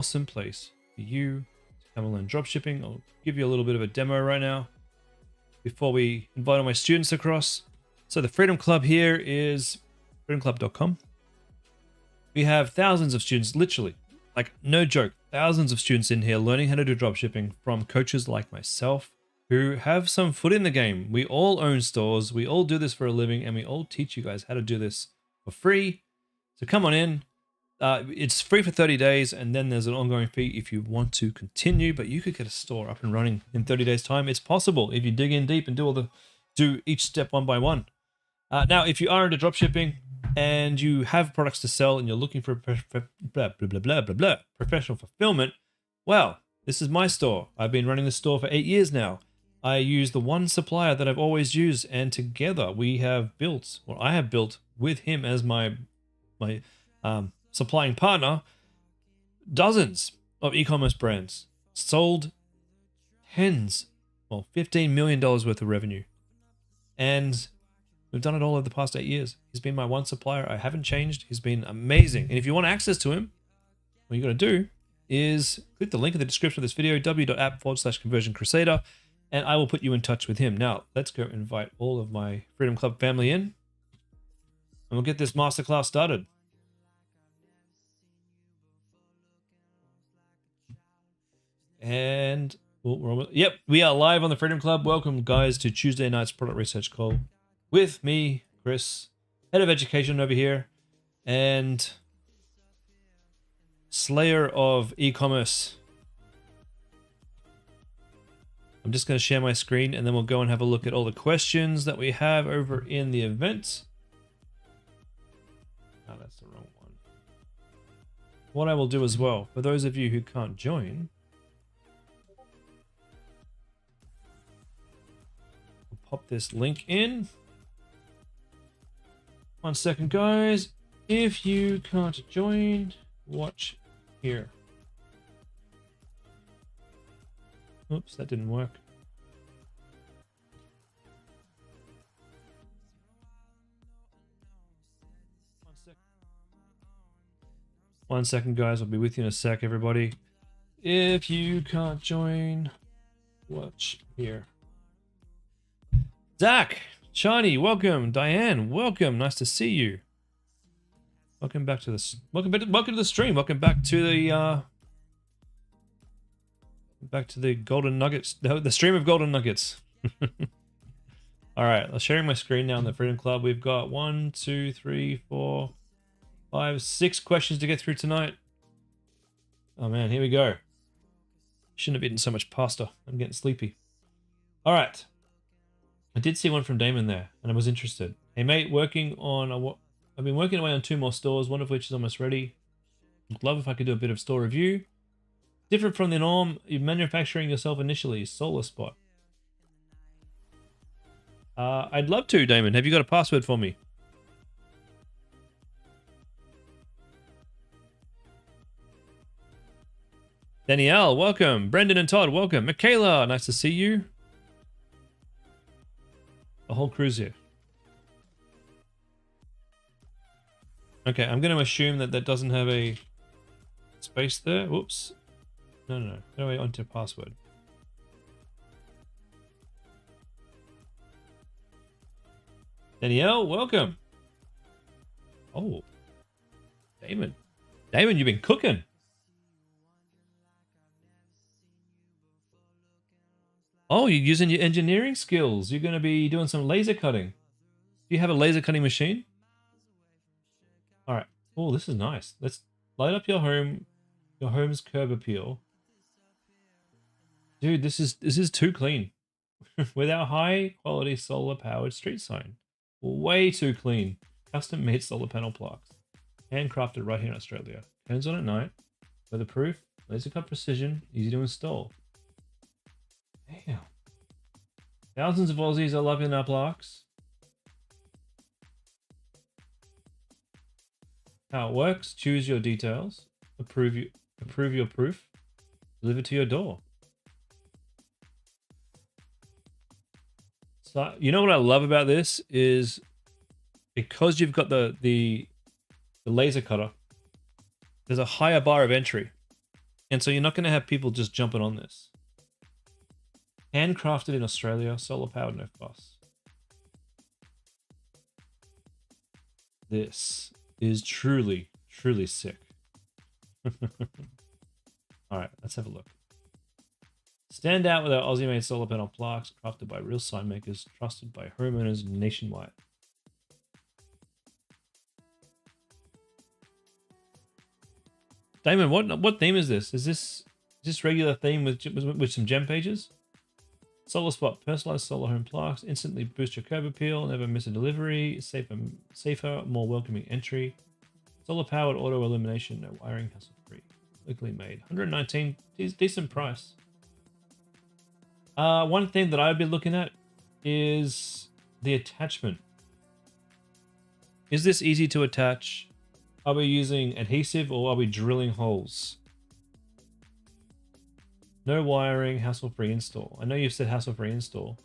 awesome place for you to come and learn dropshipping. I'll give you a little bit of a demo right now before we invite all my students across. So the Freedom Club here is freedomclub.com. We have thousands of students, literally, like no joke, thousands of students in here learning how to do dropshipping from coaches like myself who have some foot in the game. We all own stores, we all do this for a living, and we all teach you guys how to do this for free. So come on in. It's free for 30 days, and then there's an ongoing fee if you want to continue, but you could get a store up and running in 30 days time. It's possible if you dig in deep and do each step one by one. Now, if you are into dropshipping and you have products to sell and you're looking for professional fulfillment, well, this is my store. I've been running this store for 8 years now. I use the one supplier that I've always used, and together we have built, or I have built with him as my supplying partner, dozens of e-commerce brands, sold $15 million worth of revenue, and we've done it all over the past 8 years. He's been my one supplier. I haven't changed. He's been amazing. And if you want access to him, what you got to do is click the link in the description of this video, w.app/conversion-crusader, and I will put you in touch with him. Now, let's go invite all of my Freedom Club family in, and we'll get this masterclass started. And yep, we are live on the Freedom Club. Welcome, guys, to Tuesday night's product research call with me, Chris, head of education over here, and slayer of e-commerce. I'm just going to share my screen, and then we'll go and have a look at all the questions that we have over in the event. Oh, that's the wrong one. What I will do as well, for those of you who can't join, I'll pop this link in. 1 second, guys. If you can't join, watch here. Oops, that didn't work. One second, guys. I'll be with you in a sec, everybody. If you can't join, watch here. Zach, Shani, welcome. Diane, welcome. Nice to see you. Welcome back to this. Welcome to the stream. Welcome back to the golden nuggets. The stream of golden nuggets. All right, I'm sharing my screen now in the Freedom Club. We've got 1, 2, 3, 4, 5, 6 questions to get through tonight. Oh man, here we go. Shouldn't have eaten so much pasta. I'm getting sleepy. All right. I did see one from Damon there, and I was interested. Hey mate, I've been working away on 2 more stores, one of which is almost ready. I'd love if I could do a bit of store review. Different from the norm, you're manufacturing yourself initially, Solar Spot. I'd love to, Damon. Have you got a password for me? Danielle, welcome. Brendan and Todd, welcome. Michaela, nice to see you. The whole crew's here. Okay, I'm going to assume that that doesn't have a space there. Whoops. No. Go away onto password. Danielle, welcome. Oh. Damon, you've been cooking. Oh, you're using your engineering skills. You're going to be doing some laser cutting. Do you have a laser cutting machine? All right. Oh, this is nice. Let's light up your home's curb appeal. Dude, this is too clean. With our high quality solar powered street sign. Way too clean. Custom made solar panel plaques. Handcrafted right here in Australia. Turns on at night. Weatherproof. Laser cut precision. Easy to install. Damn. Thousands of Aussies are loving our plaques. How it works: choose your details, approve your proof, deliver to your door. So you know what I love about this is because you've got the laser cutter, there's a higher bar of entry. And so you're not going to have people just jumping on this. Handcrafted in Australia, solar powered, no fuss. This is truly, truly sick. All right, let's have a look. Stand out with our Aussie-made solar panel plaques, crafted by real sign makers, trusted by homeowners nationwide. Damon, what theme is this? Is this regular theme with some gem pages? Solar spot, personalized solar home plaques, instantly boost your curb appeal, never miss a delivery, safer, more welcoming entry. Solar powered auto illumination, no wiring, hassle free. Locally made. 119, decent price. One thing that I'd be looking at is the attachment. Is this easy to attach? Are we using adhesive or are we drilling holes? No wiring, hassle-free install. I know you've said hassle-free install.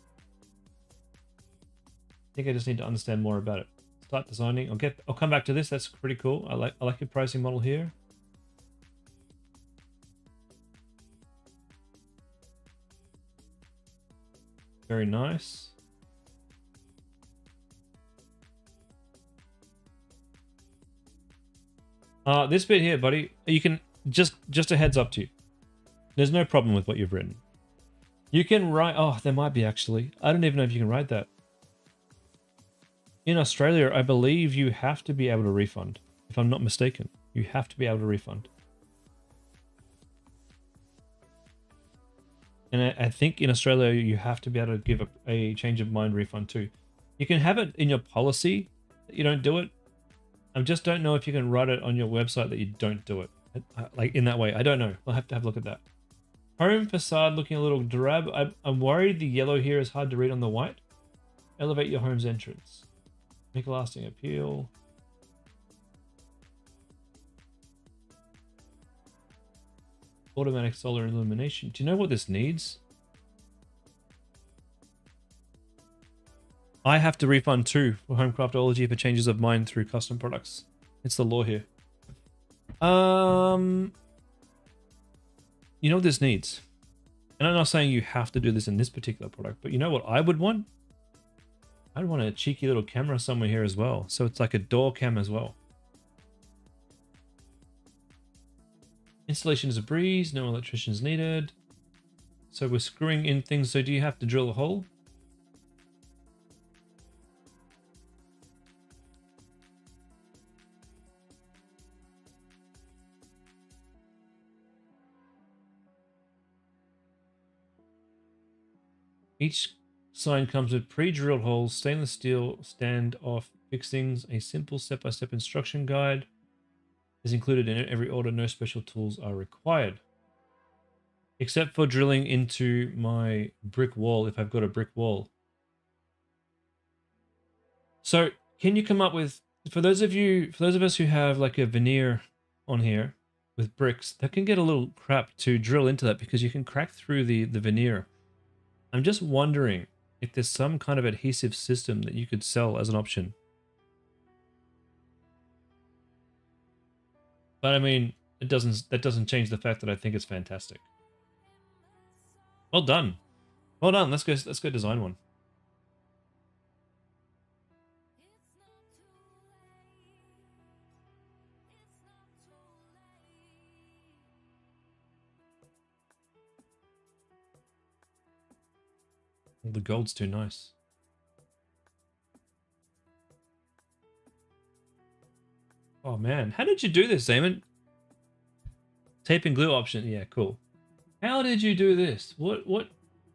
I think I just need to understand more about it. Start designing. I'll come back to this. That's pretty cool. I like your pricing model here. Very nice. This bit here, buddy, you can just a heads up to you. There's no problem with what you've written. You can write, oh, there might be actually. I don't even know if you can write that. In Australia, I believe you have to be able to refund. If I'm not mistaken, you have to be able to refund. And I think in Australia, you have to be able to give a change of mind refund too. You can have it in your policy that you don't do it. I just don't know if you can write it on your website that you don't do it. Like in that way. I don't know. I'll have to have a look at that. Home facade looking a little drab. I'm worried the yellow here is hard to read on the white. Elevate your home's entrance. Make a lasting appeal. Automatic solar illumination. Do you know what this needs? I have to refund too for Homecraftology for changes of mind through custom products. It's the law here. You know what this needs? And I'm not saying you have to do this in this particular product, but you know what I would want? I'd want a cheeky little camera somewhere here as well. So it's like a door cam as well. Installation is a breeze, no electricians needed. So we're screwing in things, so do you have to drill a hole? Each sign comes with pre-drilled holes, stainless steel stand-off fixings, a simple step-by-step instruction guide is included in every order. No special tools are required. Except for drilling into my brick wall if I've got a brick wall. So can you come up with, for those of us who have like a veneer on here with bricks, that can get a little crap to drill into that because you can crack through the veneer. I'm just wondering if there's some kind of adhesive system that you could sell as an option. But I mean, that doesn't change the fact that I think it's fantastic. Well done. Well done. Let's go design one. The gold's too nice. Oh man, how did you do this, Damon? Tape and glue option. Yeah, cool. How did you do this? What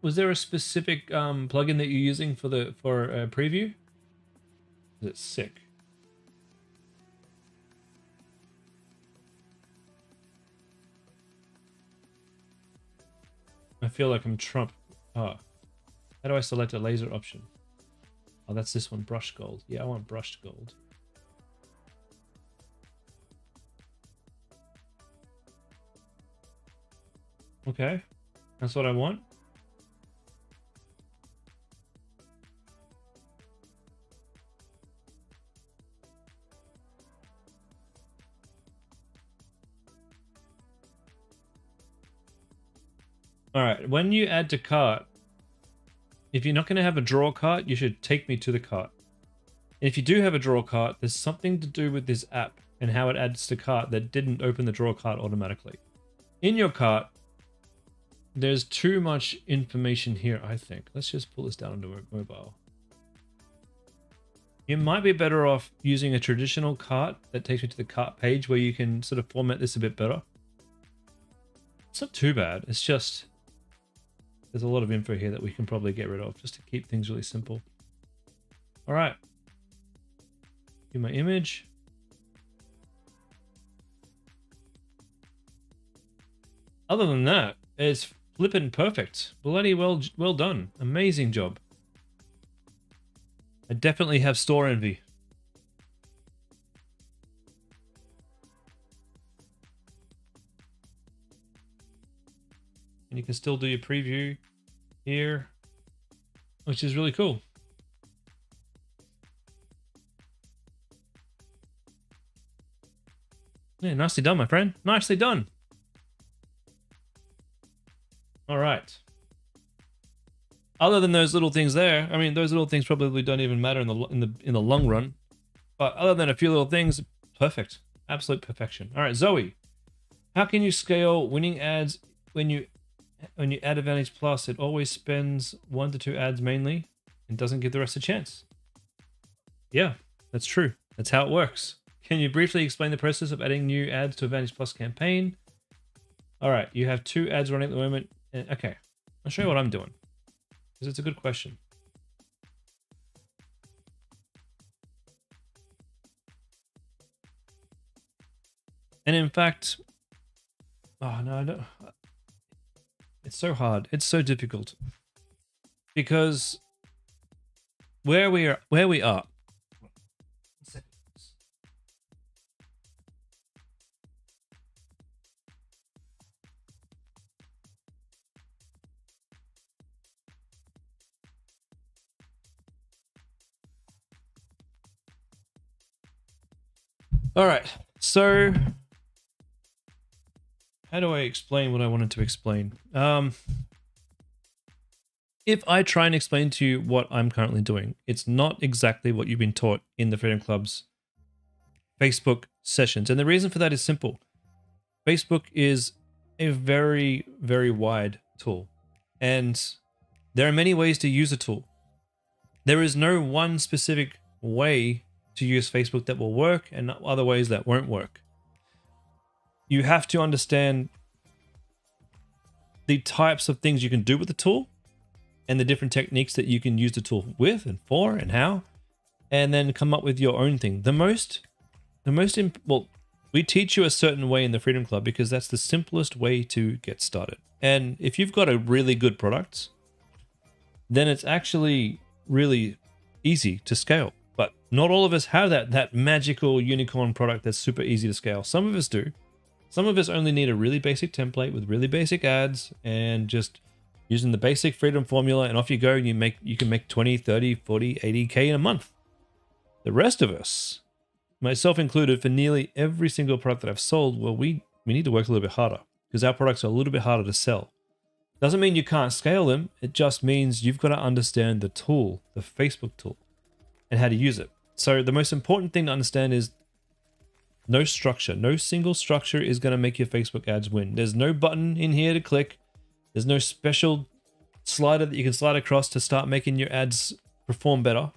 was there a specific plugin that you're using for a preview? It's sick. I feel like I'm Trump. Oh. How do I select a laser option? Oh, that's this one, brushed gold. Yeah, I want brushed gold. Okay, that's what I want. All right, when you add to cart, if you're not going to have a draw cart, you should take me to the cart. And if you do have a draw cart, there's something to do with this app and how it adds to cart that didn't open the draw cart automatically. In your cart, there's too much information here, I think. Let's just pull this down onto mobile. You might be better off using a traditional cart that takes you to the cart page where you can sort of format this a bit better. It's not too bad. It's just there's a lot of info here that we can probably get rid of just to keep things really simple. All right. Do my image. Other than that, it's flippin' perfect. Bloody well done. Amazing job. I definitely have store envy. And you can still do your preview here, which is really cool. Yeah, nicely done, my friend. Nicely done. All right. Other than those little things there, I mean, those little things probably don't even matter in the long run. But other than a few little things, perfect, absolute perfection. All right, Zoe, how can you scale winning ads when you add Advantage Plus? It always spends 1 to 2 ads mainly and doesn't give the rest a chance. Yeah, that's true. That's how it works. Can you briefly explain the process of adding new ads to Advantage Plus campaign? All right, you have 2 ads running at the moment. Okay, I'll show you what I'm doing because it's a good question. And in fact, oh no, I don't. It's so hard. It's so difficult because where we are. All right, so how do I explain what I wanted to explain? If I try and explain to you what I'm currently doing, it's not exactly what you've been taught in the Freedom Club's Facebook sessions. And the reason for that is simple. Facebook is a very, very wide tool. And there are many ways to use a tool. There is no one specific way to use Facebook that will work and other ways that won't work. You have to understand the types of things you can do with the tool and the different techniques that you can use the tool with and for and how, and then come up with your own thing. Well, we teach you a certain way in the Freedom Club because that's the simplest way to get started. And if you've got a really good product, then it's actually really easy to scale. But not all of us have that magical unicorn product that's super easy to scale. Some of us do. Some of us only need a really basic template with really basic ads and just using the basic Freedom formula, and off you go. You can make 20, 30, 40, 80K in a month. The rest of us, myself included, for nearly every single product that I've sold, well, we need to work a little bit harder because our products are a little bit harder to sell. Doesn't mean you can't scale them. It just means you've got to understand the tool, the Facebook tool, and how to use it. So the most important thing to understand is no structure. No single structure is going to make your Facebook ads win. There's no button in here to click. There's no special slider that you can slide across to start making your ads perform better.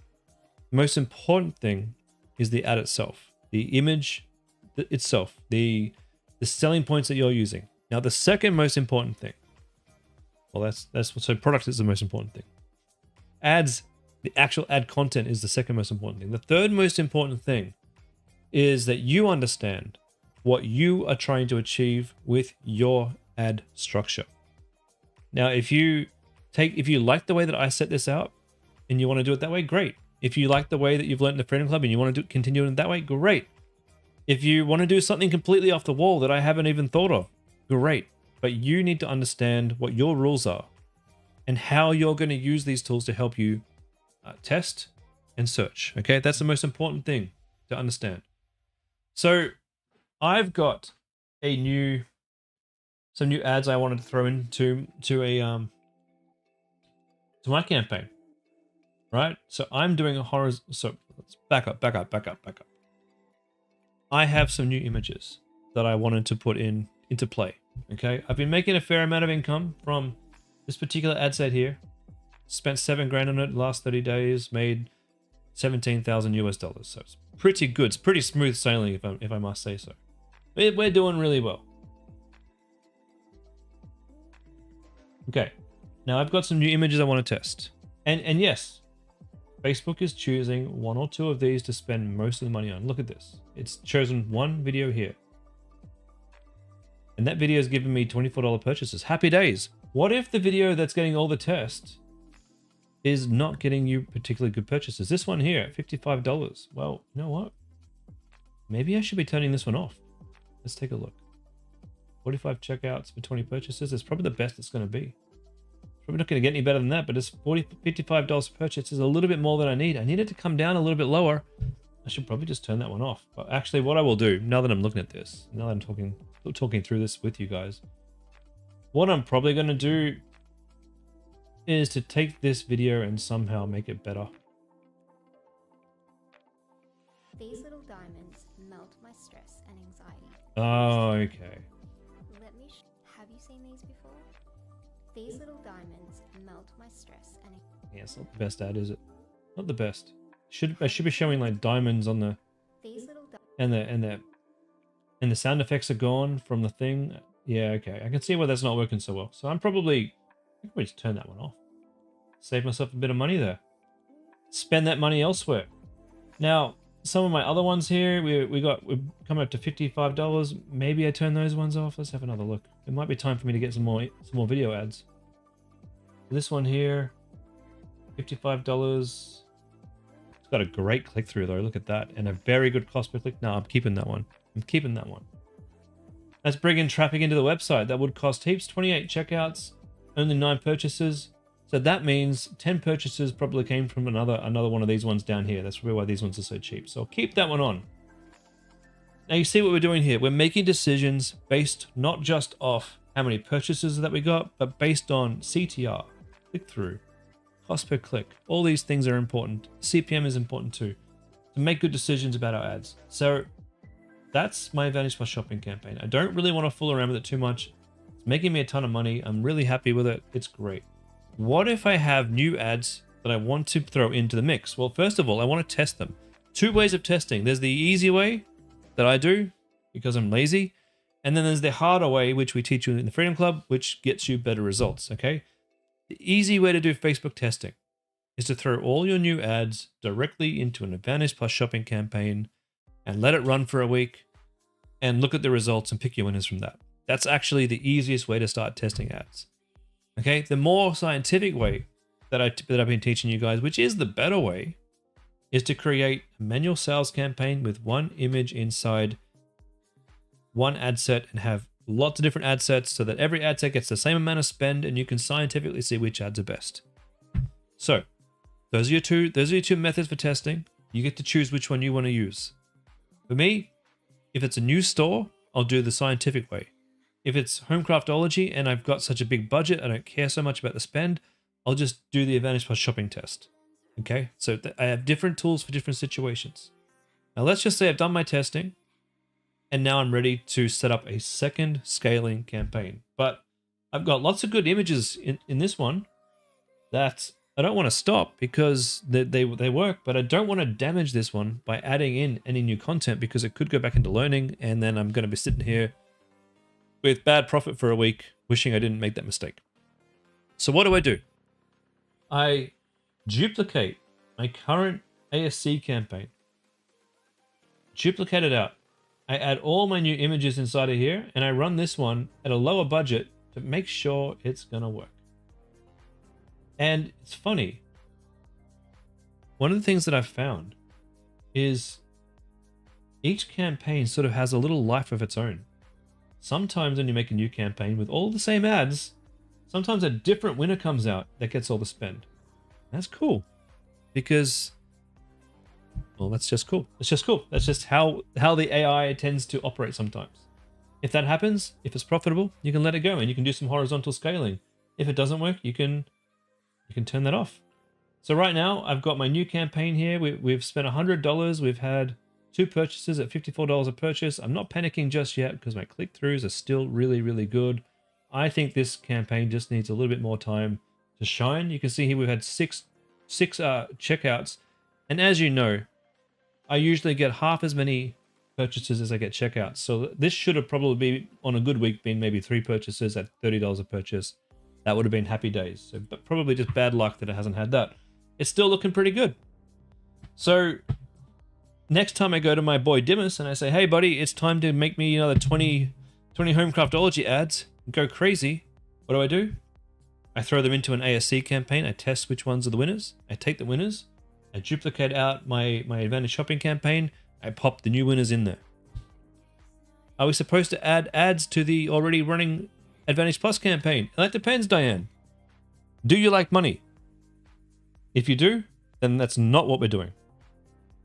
The most important thing is the ad itself, the image itself, the selling points that you're using. Now, the second most important thing, well, so product is the most important thing. Ads, the actual ad content is the second most important thing. The third most important thing is that you understand what you are trying to achieve with your ad structure. Now, if you like the way that I set this out and you want to do it that way, great. If you like the way that you've learned in the Freedom Club and you want to continue it that way, great. If you want to do something completely off the wall that I haven't even thought of, great. But you need to understand what your rules are and how you're going to use these tools to help you test and search. Okay, that's the most important thing to understand. So I've got a new some new ads I wanted to throw into to my campaign, right? So I'm doing a horizontal. So let's back up. I have some new images that I wanted to put into play. Okay, I've been making a fair amount of income from this particular ad set here. Spent $7 grand on it the last 30 days, made 17,000 US dollars. So it's pretty good. It's pretty smooth sailing, if I must say so. We're doing really well. Okay, now I've got some new images I want to test. And yes, Facebook is choosing one or two of these to spend most of the money on. Look at this. It's chosen one video here. And that video has given me $24 purchases. Happy days. What if the video that's getting all the tests is not getting you particularly good purchases? This one here, $55. Well, you know what? Maybe I should be turning this one off. Let's take a look. 45 checkouts for 20 purchases. It's probably the best it's going to be. Probably not going to get any better than that, but it's $55 per purchase is a little bit more than I need. I need it to come down a little bit lower. I should probably just turn that one off. But actually, what I will do, now that I'm looking at this, now that I'm talking through this with you guys, what I'm probably going to do is to take this video and somehow make it better. These little diamonds melt my stress and anxiety. Oh, okay. Let me have you seen these before? These little diamonds melt my stress and yeah, it's not the best ad, is it? Not the best. I should be showing like diamonds on the these little and the sound effects are gone from the thing. Yeah, okay. I can see why that's not working so well. So I can probably just turn that one off. Save myself a bit of money there. Spend that money elsewhere. Now, some of my other ones here, we're coming up to $55. Maybe I turn those ones off. Let's have another look. It might be time for me to get some more video ads. This one here, $55. It's got a great click through though. Look at that, and a very good cost per click. No, I'm keeping that one. I'm keeping that one. Let's bring in traffic into the website. That would cost heaps. 28 checkouts, only 9 purchases. So that means 10 purchases probably came from another one of these ones down here. That's probably why these ones are so cheap. So I'll keep that one on. Now you see what we're doing here. We're making decisions based not just off how many purchases that we got, but based on CTR, click-through, cost per click. All these things are important. CPM is important too, to make good decisions about our ads. So that's my Advantage Plus shopping campaign. I don't really want to fool around with it too much. It's making me a ton of money. I'm really happy with it. It's great. What if I have new ads that I want to throw into the mix? Well, first of all, I want to test them. 2 ways of testing. There's the easy way that I do because I'm lazy. And then there's the harder way, which we teach you in the Freedom Club, which gets you better results, okay? The easy way to do Facebook testing is to throw all your new ads directly into an Advantage Plus shopping campaign and let it run for a week and look at the results and pick your winners from that. That's actually the easiest way to start testing ads. Okay, the more scientific way that I've been teaching you guys, which is the better way, is to create a manual sales campaign with one image inside one ad set and have lots of different ad sets so that every ad set gets the same amount of spend and you can scientifically see which ads are best. So those are your two methods for testing. You get to choose which one you want to use. For me, if it's a new store, I'll do the scientific way. If it's Homecraftology and I've got such a big budget, I don't care so much about the spend, I'll just do the Advantage Plus shopping test. Okay, so I have different tools for different situations. Now let's just say I've done my testing and now I'm ready to set up a second scaling campaign. But I've got lots of good images in this one that I don't want to stop because they work, but I don't want to damage this one by adding in any new content because it could go back into learning and then I'm going to be sitting here with bad profit for a week, wishing I didn't make that mistake. So what do? I duplicate my current ASC campaign. Duplicate it out. I add all my new images inside of here, and I run this one at a lower budget to make sure it's gonna work. And it's funny. One of the things that I've found is each campaign sort of has a little life of its own. Sometimes when you make a new campaign with all the same ads, sometimes a different winner comes out that gets all the spend. That's cool because, well, that's just cool. It's just cool. That's just how the AI tends to operate sometimes. If that happens, if it's profitable, you can let it go and you can do some horizontal scaling. If it doesn't work, you can turn that off. So right now, I've got my new campaign here. We've spent $100. We've had 2 purchases at $54 a purchase. I'm not panicking just yet because my click-throughs are still really, really good. I think this campaign just needs a little bit more time to shine. You can see here we've had six checkouts. And as you know, I usually get half as many purchases as I get checkouts. So this should have probably been, on a good week, been maybe 3 purchases at $30 a purchase. That would have been happy days. So, but probably just bad luck that it hasn't had that. It's still looking pretty good. So next time I go to my boy Dimas and I say, hey buddy, it's time to make me another 20 Homecraftology ads, go crazy. What do? I throw them into an ASC campaign. I test which ones are the winners. I take the winners. I duplicate out my Advantage Shopping campaign. I pop the new winners in there. Are we supposed to add ads to the already running Advantage Plus campaign? That depends, Diane. Do you like money? If you do, then that's not what we're doing.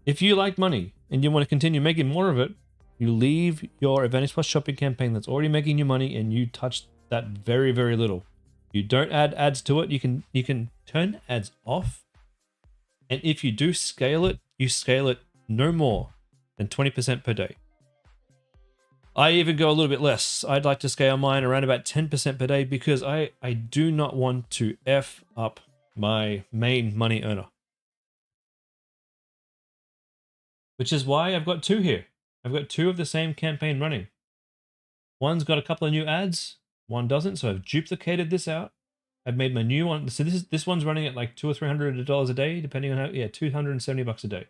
If you like money and you want to continue making more of it, you leave your Advantage Plus shopping campaign that's already making you money and you touch that very, very little. You don't add ads to it. You can turn ads off. And if you do scale it, you scale it no more than 20% per day. I even go a little bit less. I'd like to scale mine around about 10% per day because I do not want to F up my main money earner. Which is why I've got 2 here. I've got 2 of the same campaign running. One's got a couple of new ads, one doesn't, so I've duplicated this out. I've made my new one. So this one's running at like $200 or $300 a day, depending on how, yeah, $270 a day.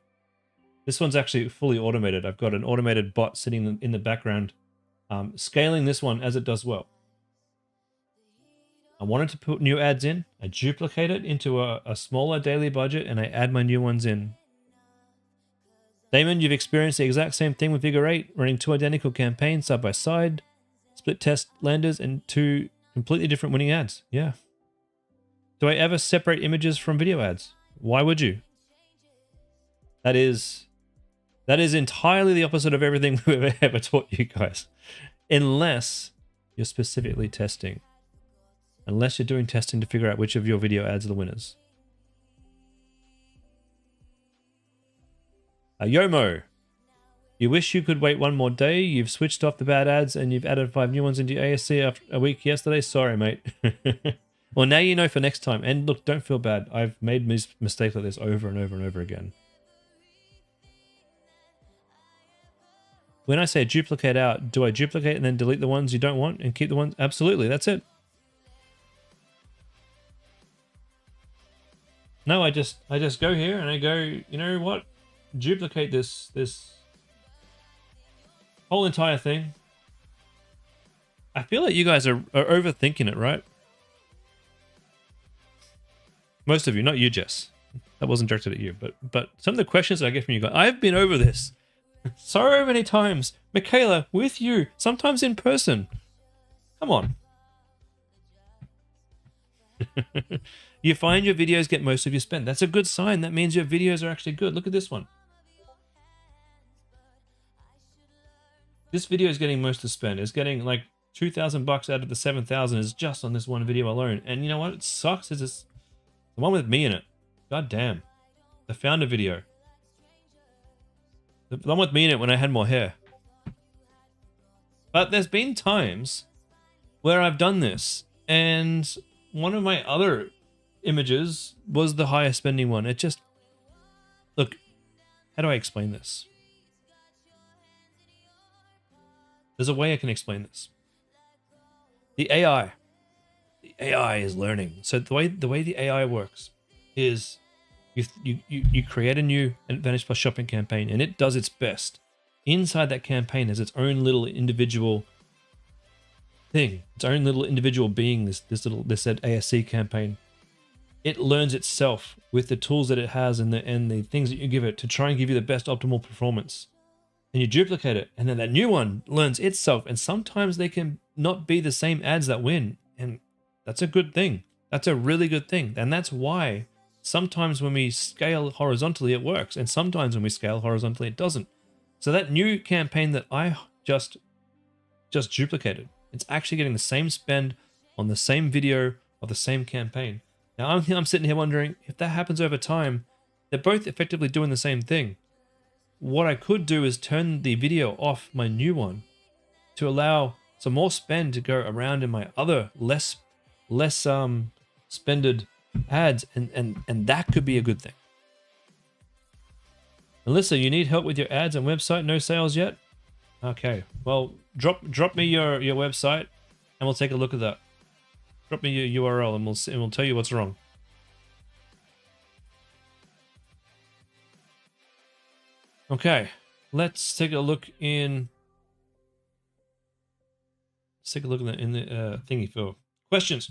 This one's actually fully automated. I've got an automated bot sitting in the background, scaling this one as it does well. I wanted to put new ads in. I duplicate it into a smaller daily budget and I add my new ones in. Damon, you've experienced the exact same thing with Figure 8, running 2 identical campaigns side by side, split test landers, and 2 completely different winning ads. Yeah. Do I ever separate images from video ads? Why would you? That is entirely the opposite of everything we've ever taught you guys. Unless you're specifically testing. Unless you're doing testing to figure out which of your video ads are the winners. Yomo, you wish you could wait one more day. You've switched off the bad ads and you've added 5 new ones into your ASC after a week yesterday. Sorry, mate. Well, now you know for next time. And look, don't feel bad. I've made mistakes like this over and over and over again. When I say duplicate out, do I duplicate and then delete the ones you don't want and keep the ones? Absolutely, that's it. No, I just go here and I go, you know what? Duplicate this whole entire thing. I feel like you guys are overthinking it, right? Most of you, not you, Jess. That wasn't directed at you, but some of the questions I get from you guys, I've been over this so many times. Michaela, with you, sometimes in person. Come on. You find your videos get most of your spend. That's a good sign. That means your videos are actually good. Look at this one. This video is getting most of the spend. It's getting like $2,000 out of the 7,000 is just on this one video alone. And you know what? It sucks. Is this the one with me in it? God damn. The founder video. The one with me in it when I had more hair. But there's been times where I've done this and one of my other images was the higher spending one. It just, look, how do I explain this? There's a way I can explain this. The AI is learning. So the way the AI works is you create a new Advantage Plus shopping campaign and it does its best. Inside that campaign has its own little individual thing, its own little individual being, this ASC campaign. It learns itself with the tools that it has and the things that you give it to try and give you the best optimal performance. And you duplicate it, and then that new one learns itself. And sometimes they can not be the same ads that win, and that's a good thing. That's a really good thing. And that's why sometimes when we scale horizontally, it works, and sometimes when we scale horizontally, it doesn't. So that new campaign that I just just duplicated. It's actually getting the same spend on the same video of the same campaign. Now I'm sitting here wondering if that happens over time, they're both effectively doing the same thing. What I could do is turn the video off my new one to allow some more spend to go around in my other less spended ads, and that could be a good thing. Melissa, you need help with your ads and website? No sales yet? Okay, well, drop me your website and we'll take a look at that. Drop me your URL and we'll tell you what's wrong. Okay, let's take a look in. Let's take a look in the thingy for questions.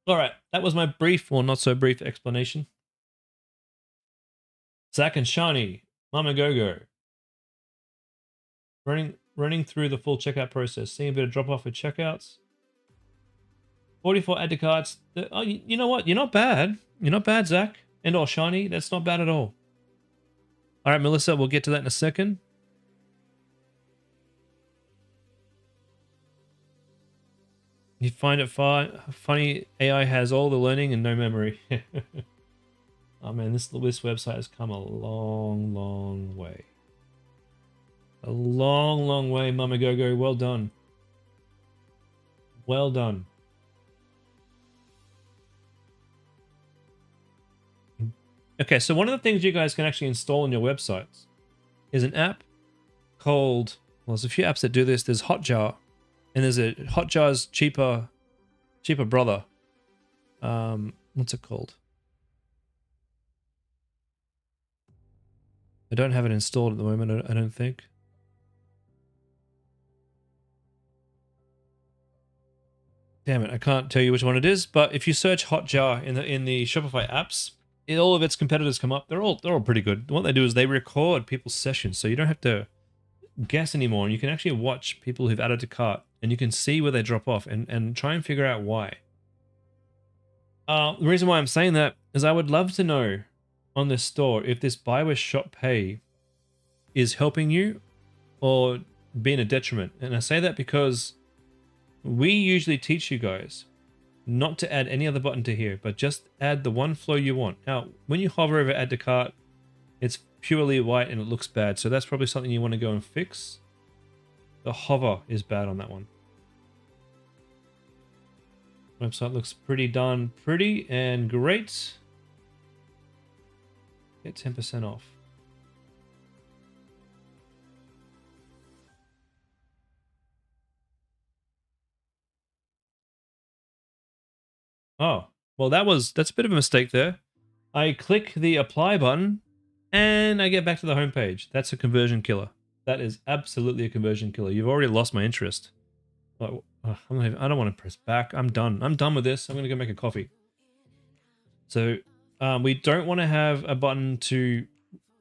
All right, that was my brief or not so brief explanation. Zach and Shani, Mama Gogo. Running through the full checkout process, seeing a bit of drop off with checkouts. 44 add to carts. Oh, you know what? You're not bad. You're not bad, Zach and or Shani. That's not bad at all. All right, Melissa, we'll get to that in a second. You find it funny? AI has all the learning and no memory. Oh man, this website has come a long way. A long way, Mama Gogo. Well done. Well done. Okay, so one of the things you guys can actually install on your websites is an app called, well, there's a few apps that do this. There's Hotjar, and there's a Hotjar's cheaper brother. What's it called? I don't have it installed at the moment, I don't think. Damn it, I can't tell you which one it is, but if you search Hotjar in the Shopify apps, all of its competitors come up. They're all pretty good. What they do is they record people's sessions, so you don't have to guess anymore, and you can actually watch people who've added to cart, and you can see where they drop off and try and figure out why. The reason why I'm saying that is I would love to know on this store if this buy with shop pay is helping you or being a detriment. And I say that because we usually teach you guys not to add any other button to here, but just add the one flow you want. Now, when you hover over add to cart, it's purely white and it looks bad. So that's probably something you want to go and fix. The hover is bad on that one. Website looks pretty and great. Get 10% off. Oh, well that's a bit of a mistake there. I click the apply button and I get back to the home page. That's a conversion killer. That is absolutely a conversion killer. You've already lost my interest. Oh, I don't want to press back. I'm done. I'm done with this. I'm going to go make a coffee. So we don't want to have a button to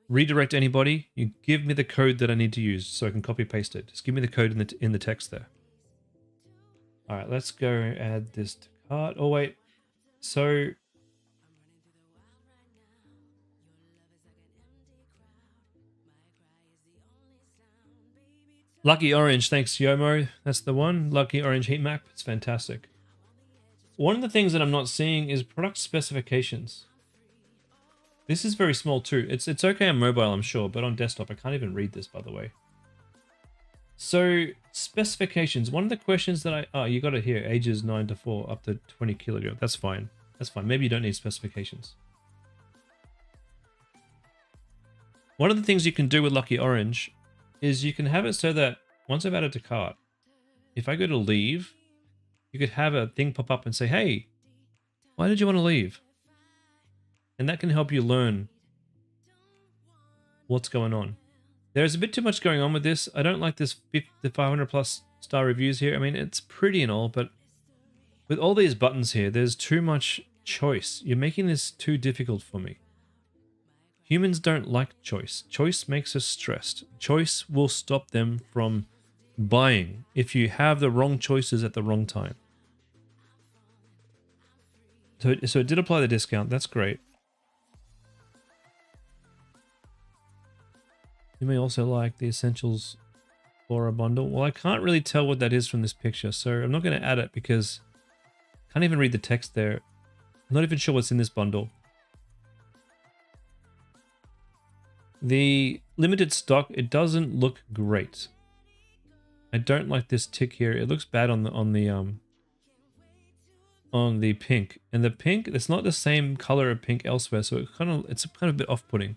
redirect anybody. You give me the code that I need to use so I can copy paste it. Just give me the code in the text there. All right, let's go add this to cart. Oh wait, so Lucky Orange, thanks Yomo. That's the one. Lucky Orange heat map. It's fantastic. One of the things that I'm not seeing is product specifications. This is very small too. It's okay on mobile, I'm sure, but on desktop, I can't even read this, by the way. So, specifications. One of the questions that you got it here. Ages 9 to 4, up to 20 kilograms. That's fine. That's fine. Maybe you don't need specifications. One of the things you can do with Lucky Orange is you can have it so that once I've added to cart, if I go to leave, you could have a thing pop up and say, hey, why did you want to leave? And that can help you learn what's going on. There's a bit too much going on with this. I don't like this the 500 plus star reviews here. I mean, it's pretty and all, but with all these buttons here, there's too much choice. You're making this too difficult for me. Humans don't like choice. Choice makes us stressed. Choice will stop them from buying if you have the wrong choices at the wrong time. So it did apply the discount. That's great. You may also like the essentials Flora bundle. Well, I can't really tell what that is from this picture, so I'm not going to add it because I can't even read the text there. I'm not even sure what's in this bundle. The limited stock, it doesn't look great. I don't like this tick here. It looks bad on the pink. And the pink, it's not the same color of pink elsewhere, so it's kind of a bit off-putting.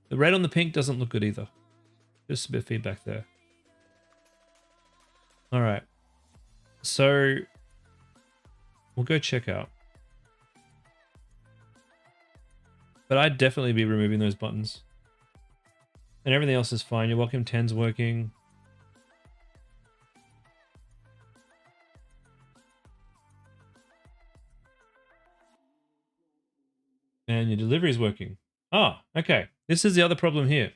The red on the pink doesn't look good either. Just a bit of feedback there. All right. So we'll go check out. But I'd definitely be removing those buttons. And everything else is fine. You're welcome 10's working. And your delivery is working. Ah, okay. This is the other problem here.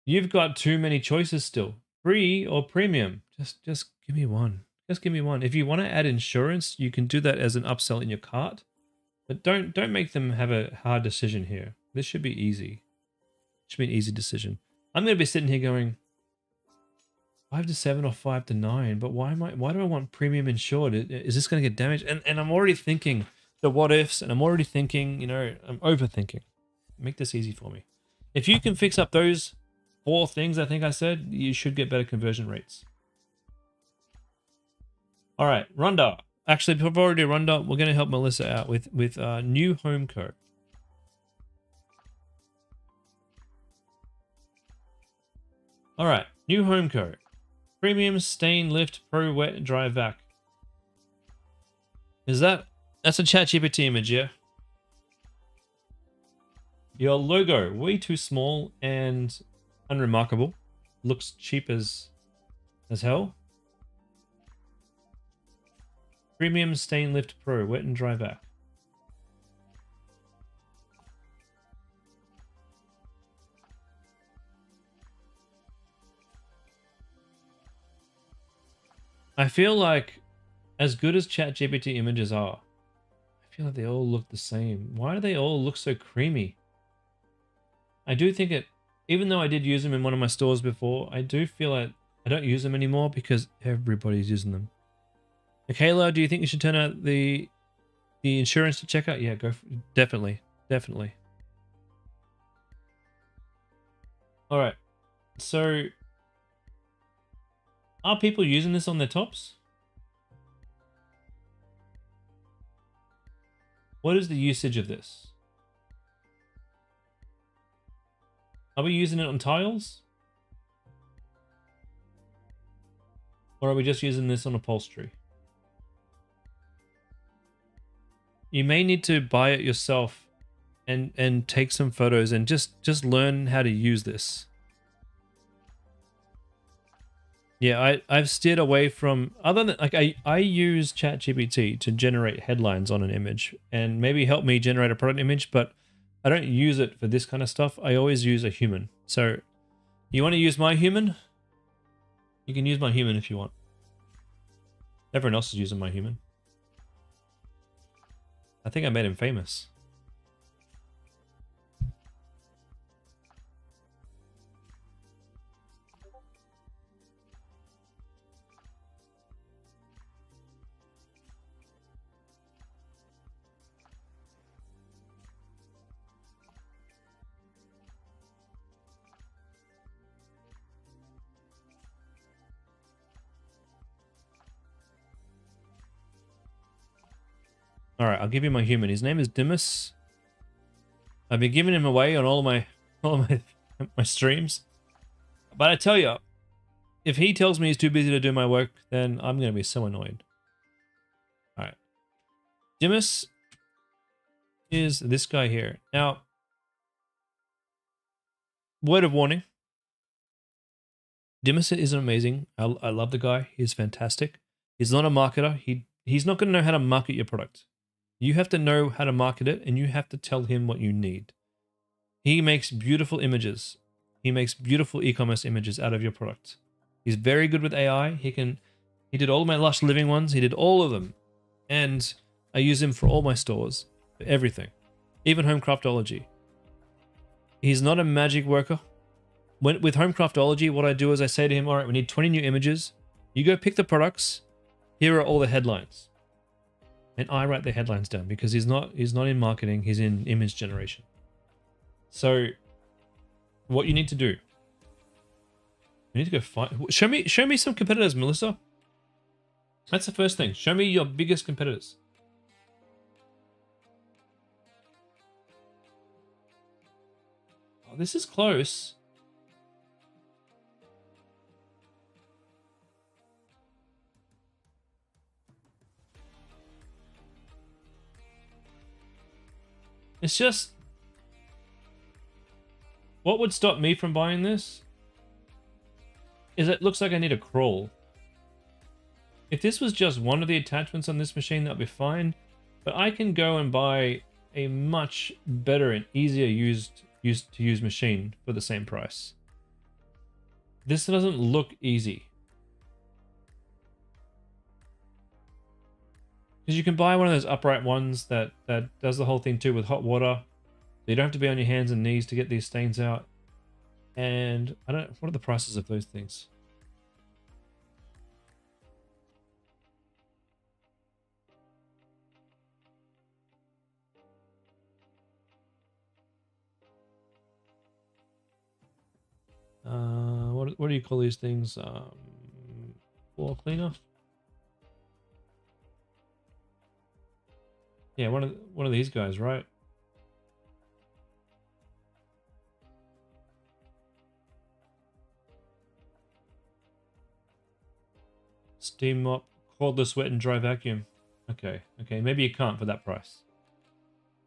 You've got too many choices still. Free or premium. Just give me one. Just give me one. If you want to add insurance, you can do that as an upsell in your cart. But don't make them have a hard decision here. This should be easy. Should be an easy decision. I'm going to be sitting here going 5 to 7 or 5 to 9. But why do I want premium insured? Is this going to get damaged? And I'm already thinking the what ifs, and I'm already thinking, you know, I'm overthinking. Make this easy for me. If you can fix up those 4 things I think I said, you should get better conversion rates. All right, Rhonda. Actually, before we do Rhonda, we're going to help Melissa out with New Home Co. All right, New Home Co. Premium Stain Lift Pro Wet and Dry Vac. That's a ChatGPT image, yeah? Your logo, way too small and unremarkable. Looks cheap as hell. Premium Stain Lift Pro, Wet and Dry Vac. I feel like, as good as ChatGPT images are, I feel like they all look the same. Why do they all look so creamy? I do think it, even though I did use them in one of my stores before, I do feel like I don't use them anymore because everybody's using them. Michaela, do you think you should turn out the insurance to check out? Yeah, go for, definitely. All right. So, are people using this on their tops? What is the usage of this? Are we using it on tiles? Or are we just using this on upholstery? You may need to buy it yourself and take some photos and just learn how to use this. Yeah, I've steered away from, other than, like, I use ChatGPT to generate headlines on an image and maybe help me generate a product image, but I don't use it for this kind of stuff. I always use a human. So you want to use my human? You can use my human if you want. Everyone else is using my human. I think I made him famous. All right, I'll give you my human. His name is Dimas. I've been giving him away on all my my streams. But I tell you, if he tells me he's too busy to do my work, then I'm going to be so annoyed. All right. Dimas is this guy here. Now, word of warning. Dimas isn't amazing. I love the guy. He's fantastic. He's not a marketer. He's not going to know how to market your product. You have to know how to market it, and you have to tell him what you need. He makes beautiful images. He makes beautiful e-commerce images out of your product. He's very good with AI. He did all of my Lush Living ones. He did all of them. And I use him for all my stores, for everything. Even Home Craftology. He's not a magic worker. with Homecraftology, what I do is I say to him, all right, we need 20 new images. You go pick the products. Here are all the headlines. And I write the headlines down because he's not in marketing, he's in image generation. So what you need to do, you need to go find, show me some competitors, Melissa. That's the first thing. Show me your biggest competitors. Oh, this is close. It's just, what would stop me from buying this is it looks like I need a crawl. If this was just one of the attachments on this machine, that'd be fine. But I can go and buy a much better and easier to use machine for the same price. This doesn't look easy. Because you can buy one of those upright ones that does the whole thing too with hot water. So you don't have to be on your hands and knees to get these stains out. And what are the prices of those things? What do you call these things? Floor cleaner? Yeah, one of these guys, right? Steam mop, cordless wet and dry vacuum. Okay, maybe you can't for that price.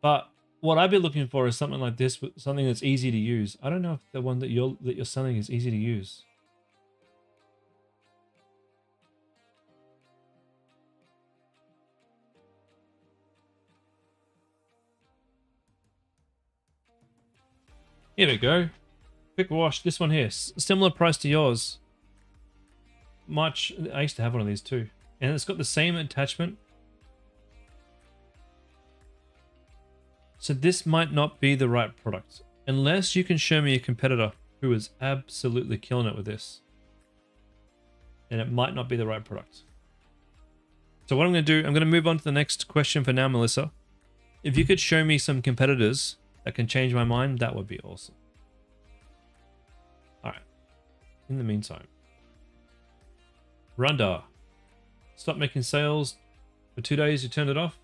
But what I'd be looking for is something like this, something that's easy to use. I don't know if the one that you're selling is easy to use. Here we go. Quick wash. This one here, similar price to yours. I used to have one of these too, and it's got the same attachment. So this might not be the right product unless you can show me a competitor who is absolutely killing it with this. And it might not be the right product. So what I'm going to do, I'm going to move on to the next question for now, Melissa. If you could show me some competitors that can change my mind, that would be awesome. All right. In the meantime, Runda, stop making sales for 2 days. You turned it off.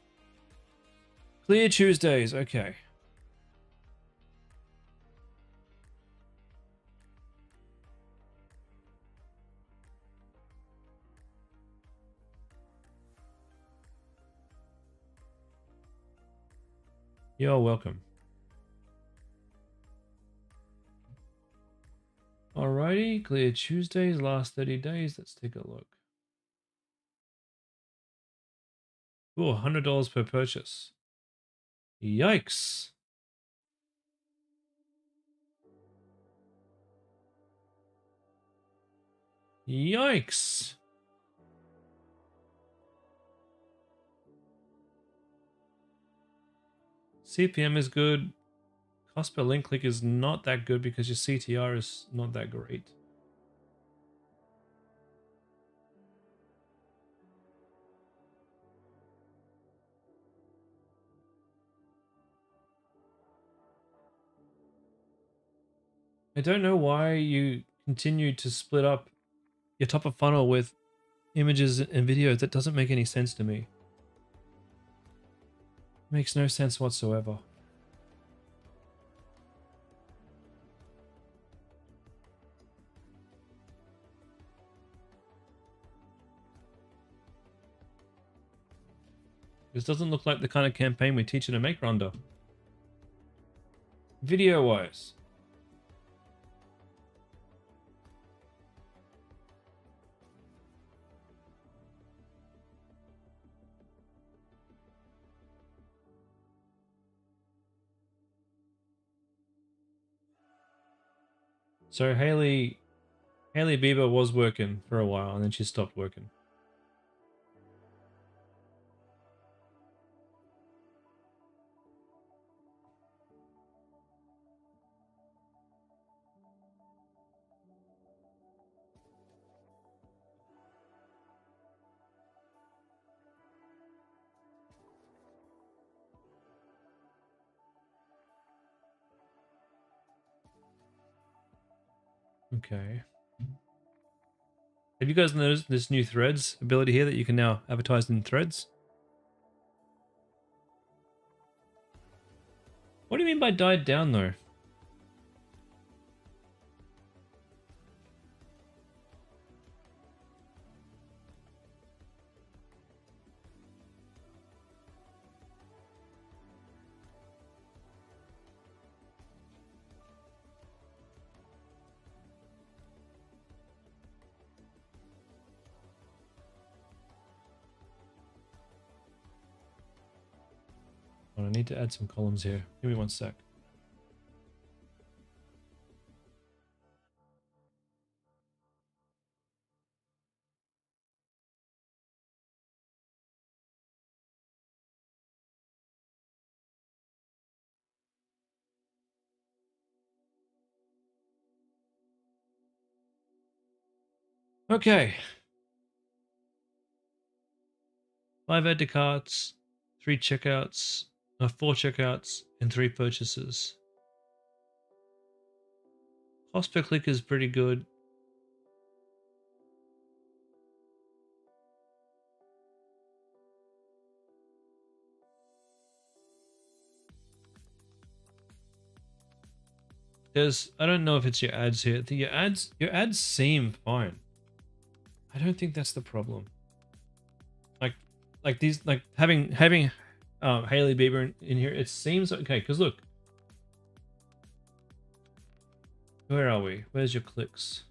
Clear Tuesdays. Okay. You're welcome. Alrighty, clear Tuesdays, last 30 days. Let's take a look. Ooh, $100 per purchase. Yikes. Yikes. CPM is good. Cost per link click is not that good because your CTR is not that great. I don't know why you continue to split up your top of funnel with images and videos. That doesn't make any sense to me. Makes no sense whatsoever. This doesn't look like the kind of campaign we teach you to make, Rhonda. Video-wise. So Hailey Bieber was working for a while and then she stopped working. Okay. Have you guys noticed this new threads ability here that you can now advertise in threads? What do you mean by died down though? Oh, I need to add some columns here. Give me one sec. Okay. 5 add to carts, 3 checkouts, 4 checkouts, and 3 purchases. Cost per click is pretty good. I don't know if it's your ads here. Your ads seem fine. I don't think that's the problem. Like these, like having Hailey Bieber in here, it seems okay. Because look, where are we? Where's your clicks?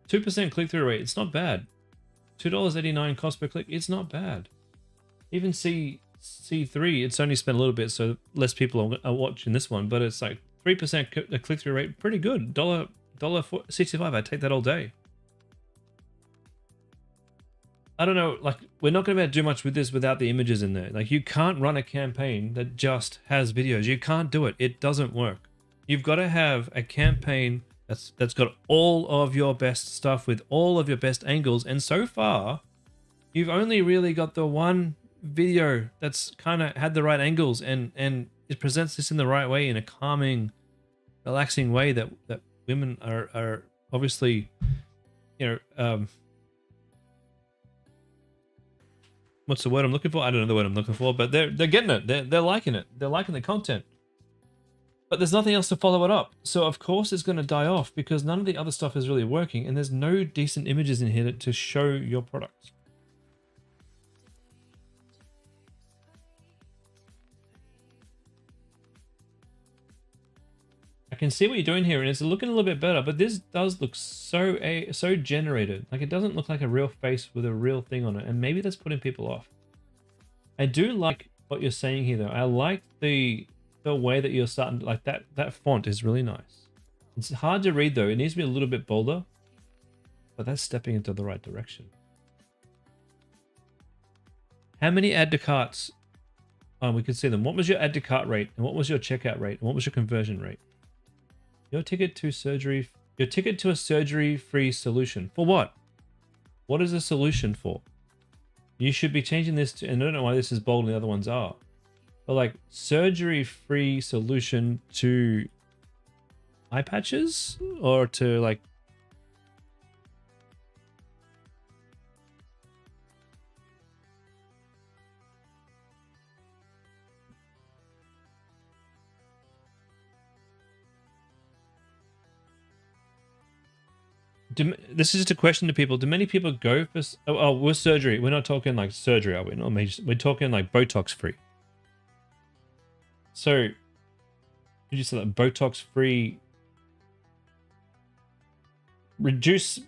2% click-through rate. It's not bad. $2.89 cost per click. It's not bad. Even C3, it's only spent a little bit, so less people are watching this one. But it's like 3% click-through rate. Pretty good. $1.65. I'd take that all day. I don't know, like, we're not going to be able to do much with this without the images in there. Like, you can't run a campaign that just has videos. You can't do it. It doesn't work. You've got to have a campaign that's got all of your best stuff with all of your best angles. And so far, you've only really got the one video that's kind of had the right angles and it presents this in the right way, in a calming, relaxing way that women are obviously, you know, what's the word I'm looking for? I don't know the word I'm looking for, but they're getting it. They're liking it. They're liking the content. But there's nothing else to follow it up. So of course it's going to die off because none of the other stuff is really working and there's no decent images in here to show your product. I can see what you're doing here and it's looking a little bit better, but this does look so generated. Like, it doesn't look like a real face with a real thing on it, and maybe that's putting people off. I do like what you're saying here though. I like the way that you're starting, like that font is really nice. It's hard to read though. It needs to be a little bit bolder, but that's stepping into the right direction. How many add to carts? Oh, we can see them. What was your add to cart rate? And what was your checkout rate? And what was your conversion rate? Your ticket to a surgery-free solution. For what? What is a solution for? You should be changing this to, and I don't know why this is bold and the other ones are, but like, surgery-free solution to eye patches, or to like, this is just a question to people. Do many people go for, we're surgery. We're not talking like surgery, are we? Not major, we're talking like Botox free. So, did you say that Botox free? Reduce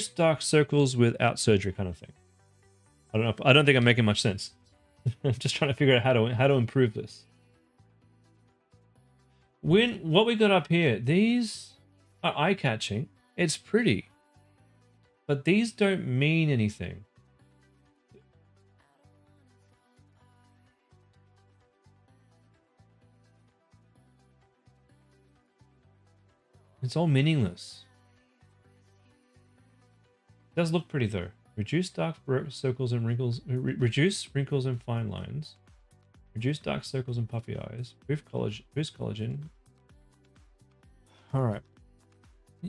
dark circles without surgery, kind of thing. I don't know. I don't think I'm making much sense. I'm just trying to figure out how to improve this. What we got up here, these are eye-catching. It's pretty, but these don't mean anything. It's all meaningless. It does look pretty though. Reduce dark circles and wrinkles. Reduce wrinkles and fine lines. Reduce dark circles and puffy eyes. Boost collagen. All right.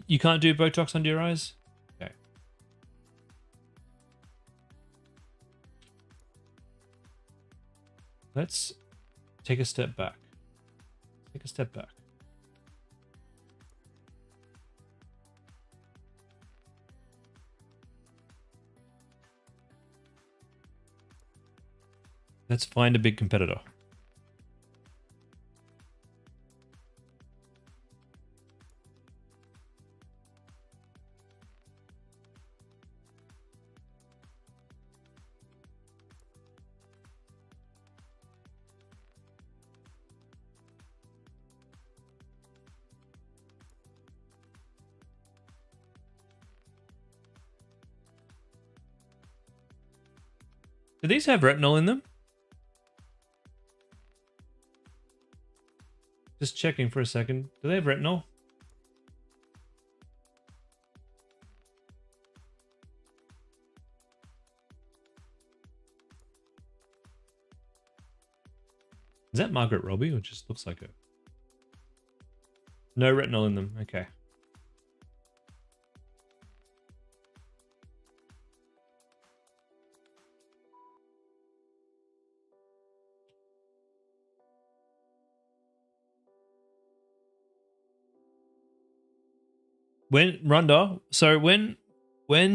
You can't do Botox under your eyes? Okay. Let's take a step back. Take a step back. Let's find a big competitor. Do these have retinol in them? Just checking for a second. Do they have retinol? Is that Margaret Robbie or just looks like her? No retinol in them. Okay. When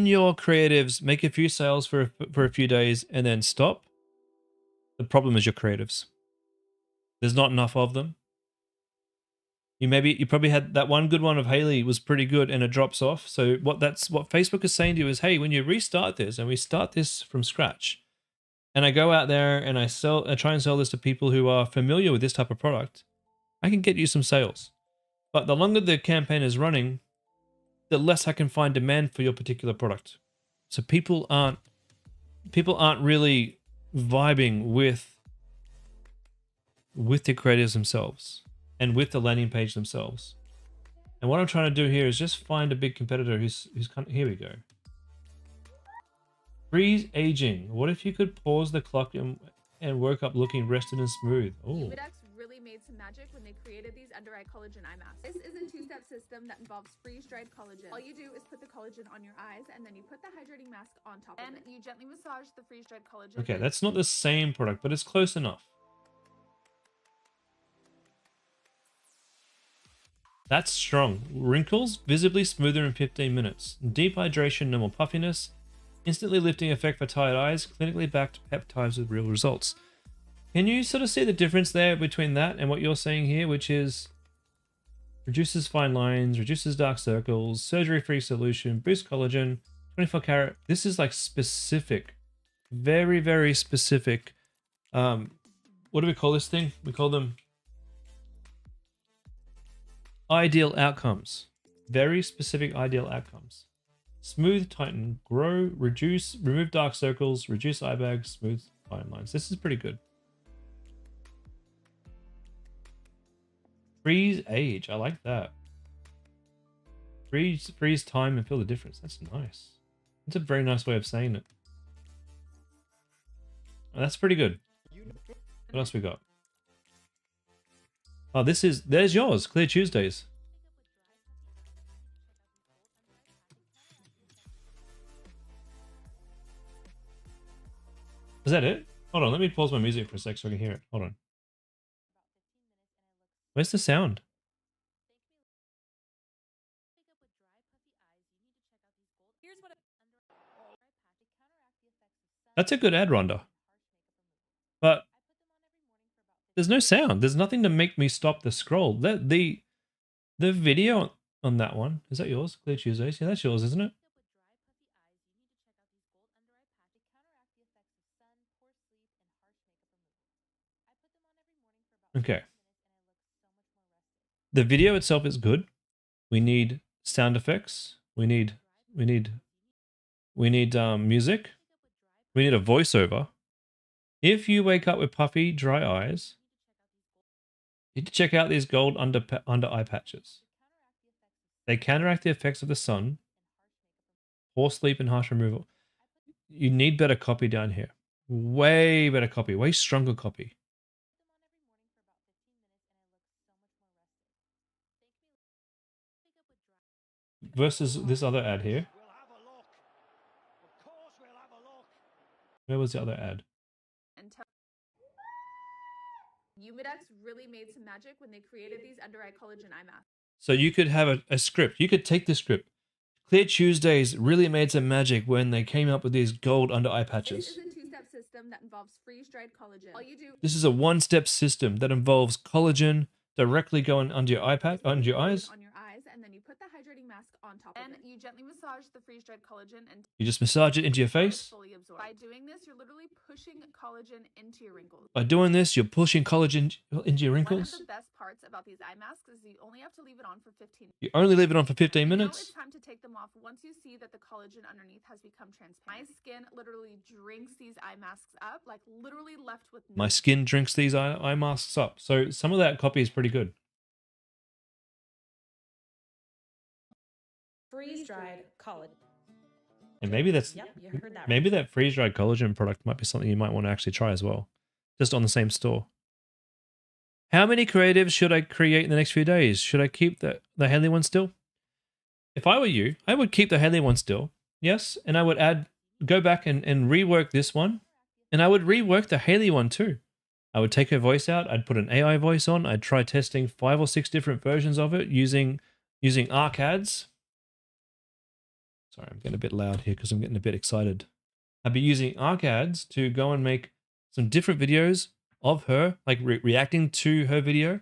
your creatives make a few sales for a few days and then stop, the problem is your creatives. There's not enough of them. You probably had that one good one of Haley was pretty good and it drops off. So what Facebook is saying to you is, hey, when you restart this and we start this from scratch, and I go out there and I try and sell this to people who are familiar with this type of product, I can get you some sales. But the longer the campaign is running, the less I can find demand for your particular product. So people aren't really vibing with the creators themselves and with the landing page themselves. And what I'm trying to do here is just find a big competitor who's kind of, here we go. Freeze aging. What if you could pause the clock and work up looking rested and smooth? Oh. Really made some magic when they created these under eye collagen eye masks. This is a two-step system that involves freeze-dried collagen. All you do is put the collagen on your eyes and then you put the hydrating mask on top of it. And you gently massage the freeze-dried collagen. Okay, that's not the same product, but it's close enough. That's strong. Wrinkles visibly smoother in 15 minutes. Deep hydration, no more puffiness. Instantly lifting effect for tired eyes. Clinically backed peptides with real results. Can you sort of see the difference there between that and what you're saying here, which is reduces fine lines, reduces dark circles, surgery-free solution, boost collagen, 24 karat. This is like specific, very, very specific. What do we call this thing? We call them ideal outcomes. Very specific ideal outcomes. Smooth, tighten, grow, reduce, remove dark circles, reduce eye bags, smooth fine lines. This is pretty good. Freeze age. I like that. Freeze time and feel the difference. That's nice. That's a very nice way of saying it. That's pretty good. What else we got? Oh, there's yours. Clear Tuesdays. Is that it? Hold on, let me pause my music for a sec so I can hear it. Hold on. Where's the sound? That's a good ad, Rhonda. But there's no sound. There's nothing to make me stop the scroll. The video on that one, is that yours? Clear Tuesdays? Yeah, that's yours, isn't it? Okay. The video itself is good. We need sound effects. We need music. We need a voiceover. If you wake up with puffy, dry eyes, you need to check out these gold under eye patches. They counteract the effects of the sun, poor sleep, and harsh removal. You need better copy down here. Way better copy. Way stronger copy. versus this other ad here. Where was the other ad? And Humidex really made some magic when they created these under-eye collagen eye masks. So you could have a script. You could take the script. Clear Tuesdays really made some magic when they came up with these gold under eye patches. This is a two-step system that involves freeze-dried collagen. All you do. This is a one-step system that involves collagen directly going under your under your eyes. On your eyes, and then you put the hydrating mask on top of it. And you gently massage the freeze-dried collagen and You just massage it into your face. fully absorb. By doing this, you're literally pushing collagen into your wrinkles. By doing this, you're pushing collagen into your One wrinkles. of the best parts about these eye masks is you only have to leave it on for 15 minutes. You only leave it on for 15 Now minutes. it's time to take them off once you see that the collagen underneath has become transparent. My skin literally drinks these eye masks up, like literally left with My skin drinks these eye masks up. So some of that copy is pretty good. Freeze-dried collagen. And maybe that's Yep, you heard that. maybe that freeze-dried collagen product might be something you might want to actually try as well, just on the same store. How many creatives should I create in the next few days? Should I keep the Haley one still? If I were you, I would keep the Haley one still. Yes, and I would go back and rework this one, and I would rework the Haley one too. I would take her voice out. I'd put an AI voice on. I'd try testing 5 or 6 different versions of it using ArcAds. Sorry, I'm getting a bit loud here because I'm getting a bit excited. I'd be using ArcAds to go and make some different videos of her, like reacting to her video.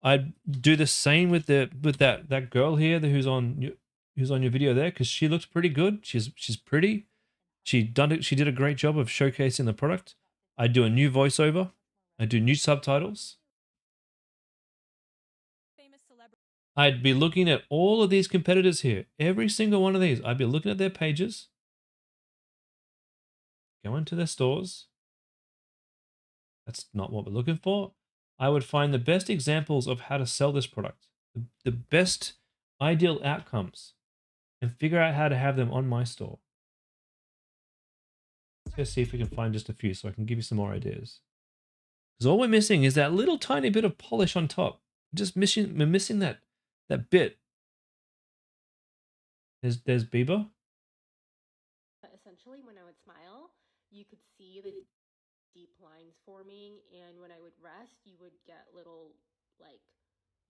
I'd do the same with that girl here who's on your video there, because she looks pretty good. She's pretty. She did a great job of showcasing the product. I'd do a new voiceover. I'd do new subtitles. I'd be looking at all of these competitors here. Every single one of these. I'd be looking at their pages. Go into their stores. That's not what we're looking for. I would find the best examples of how to sell this product. The best ideal outcomes. And figure out how to have them on my store. Let's go see if we can find just a few so I can give you some more ideas. Because all we're missing is that little tiny bit of polish on top. We're missing that bit. There's Bieber. Essentially, when I would smile, you could see the deep lines forming, and when I would rest, you would get little like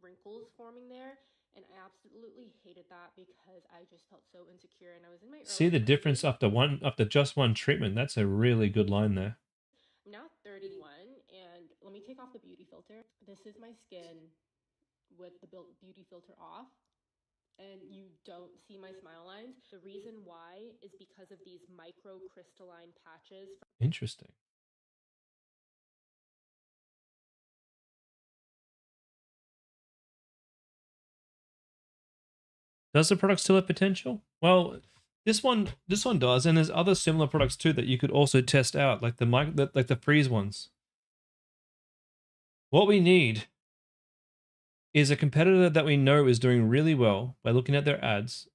wrinkles forming there. And I absolutely hated that because I just felt so insecure, and I was in my See the difference after just one treatment. That's a really good line there. I'm now 31, and let me take off the beauty filter. This is my skin with the beauty filter off, and you don't see my smile lines. The reason why is because of these microcrystalline patches. Interesting. Does the product still have potential? Well, this one does, and there's other similar products too that you could also test out, like the freeze ones. What we need is a competitor that we know is doing really well by looking at their ads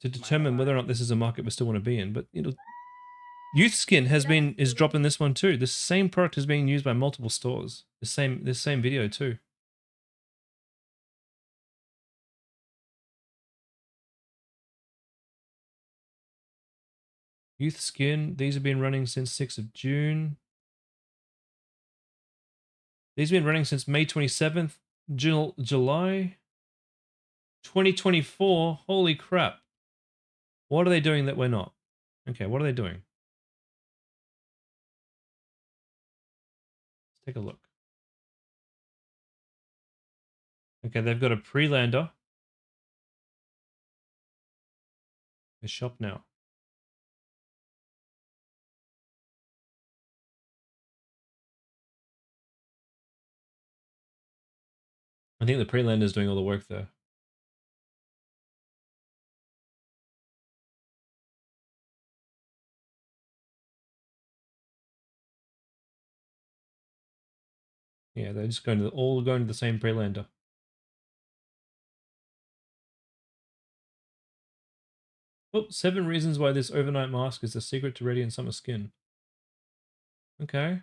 to determine whether or not this is a market we still want to be in. But Youth Skin is dropping this one too. This same product is being used by multiple stores. This same video too. Youth Skin, these have been running since 6th of June. These have been running since May 27th, July 2024. Holy crap. What are they doing that we're not? Okay, what are they doing? Let's take a look. Okay, they've got a pre-lander. They shop now. I think the pre-lander is doing all the work there. Yeah, they're just all going to the same pre-lander. Oh, 7 reasons why this overnight mask is the secret to radiant summer skin. Okay.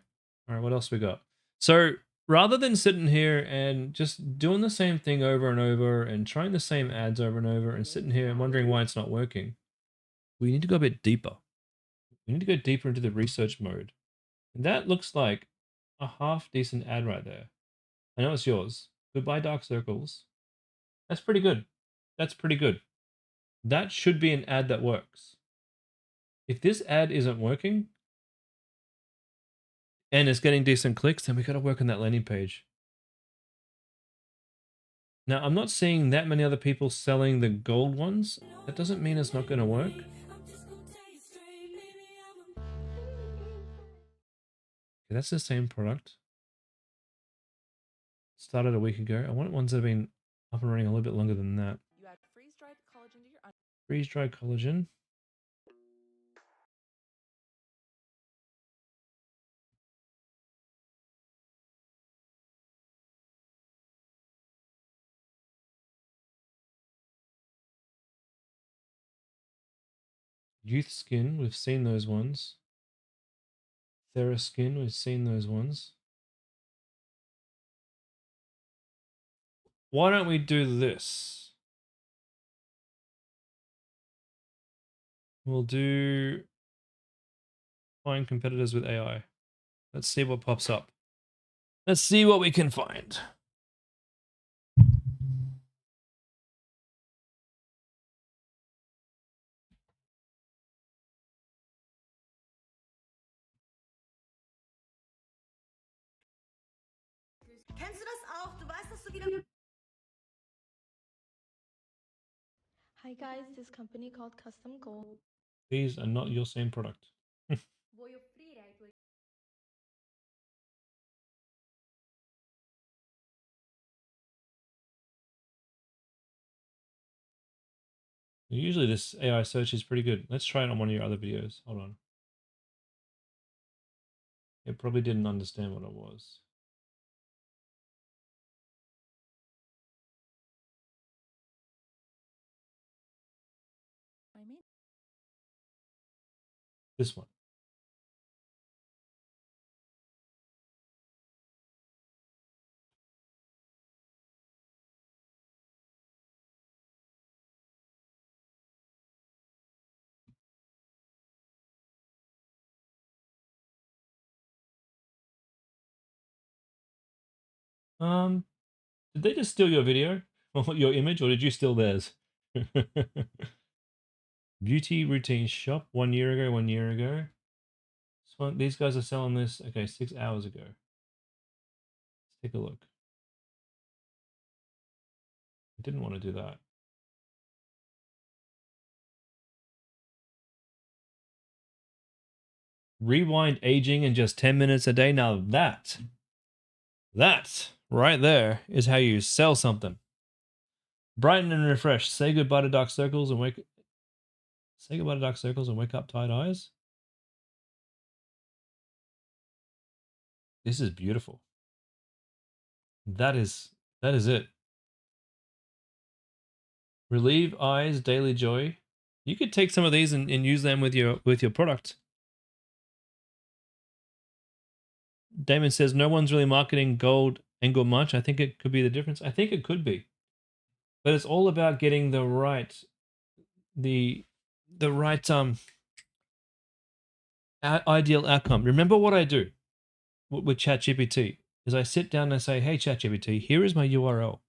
All right, what else we got? So rather than sitting here and just doing the same thing over and over and trying the same ads over and over and sitting here and wondering why it's not working, we need to go a bit deeper. We need to go deeper into the research mode. And that looks like a half decent ad right there. I know it's yours. Goodbye Dark Circles. That's pretty good. That's pretty good. That should be an ad that works. If this ad isn't working and it's getting decent clicks, then we got to work on that landing page. Now, I'm not seeing that many other people selling the gold ones. That doesn't mean it's not going to work. Okay, that's the same product. Started a week ago. I want ones that have been up and running a little bit longer than that. You add freeze-dried collagen to your Freeze-dried collagen. Youth Skin, we've seen those ones. Thera Skin, we've seen those ones. Why don't we do this? We'll do find competitors with AI. Let's see what pops up. Let's see what we can find. Kennst du das auch? Du weißt, dass du wieder... Hi guys, this company called Custom Gold. These are not your same product. Vuoi offrire ai tuoi Usually this AI search is pretty good. Let's try it on one of your other videos. Hold on. It probably didn't understand what it was. This one. Did they just steal your video or your image, or did you steal theirs? Beauty routine shop 1 year ago, 1 year ago. So these guys are selling this, okay, 6 hours ago. Let's take a look. I didn't want to do that. Rewind aging in just 10 minutes a day. Now that right there is how you sell something. Brighten and refresh. Say goodbye to dark circles and wake up tired eyes. This is beautiful. That is it. Relieve eyes, daily joy. You could take some of these and use them with your product. Damon says no one's really marketing gold angle much. I think it could be the difference. I think it could be. But it's all about getting the right ideal outcome. Remember what I do with ChatGPT is I sit down and I say, hey ChatGPT, here is my URL.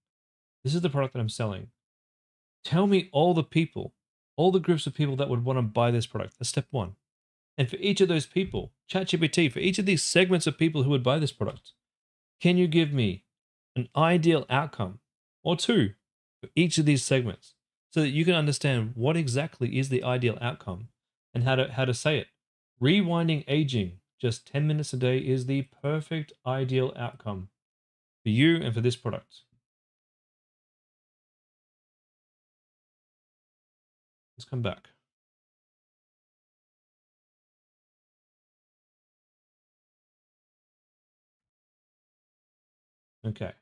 This is the product that I'm selling. Tell me all the people, all the groups of people that would want to buy this product. That's step one. And for each of those people, ChatGPT, for each of these segments of people who would buy this product, can you give me an ideal outcome or two for each of these segments so that you can understand what exactly is the ideal outcome and how to say it? Rewinding aging, just 10 minutes a day, is the perfect ideal outcome for you and for this product. Let's come back. Okay.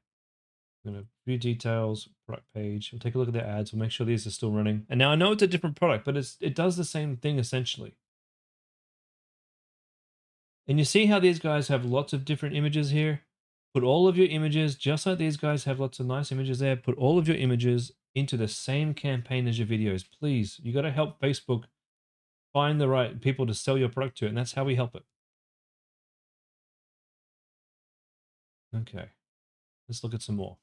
I'm going to view details, product page. We'll take a look at their ads. We'll make sure these are still running. And now I know it's a different product, but it does the same thing essentially. And you see how these guys have lots of different images here? Put all of your images, just like these guys have lots of nice images there, put all of your images into the same campaign as your videos. Please, you got to help Facebook find the right people to sell your product to, and that's how we help it. Okay, let's look at some more.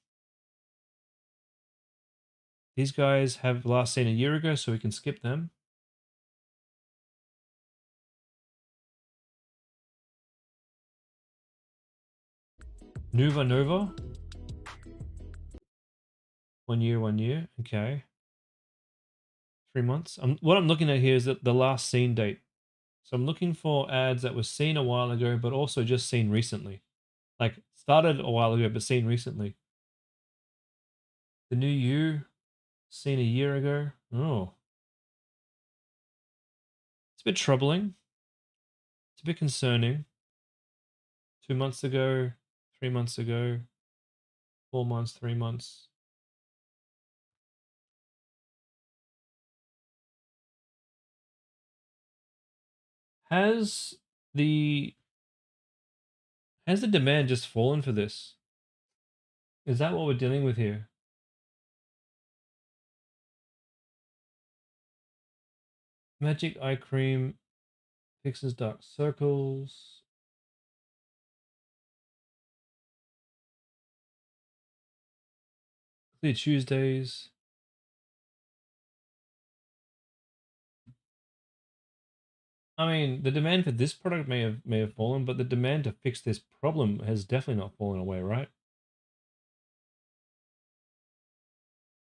These guys have last seen a year ago, so we can skip them. Nuva Nova. 1 year, 1 year. Okay. 3 months. What I'm looking at here is the last seen date. So I'm looking for ads that were seen a while ago, but also just seen recently. Like started a while ago, but seen recently. The new you, seen a year ago. Oh. It's a bit troubling. It's a bit concerning. 2 months ago, 3 months ago, 4 months, 3 months. Has the demand just fallen for this? Is that what we're dealing with here? Magic eye cream fixes dark circles. Clear Tuesdays. I mean, the demand for this product may have fallen, but the demand to fix this problem has definitely not fallen away, right?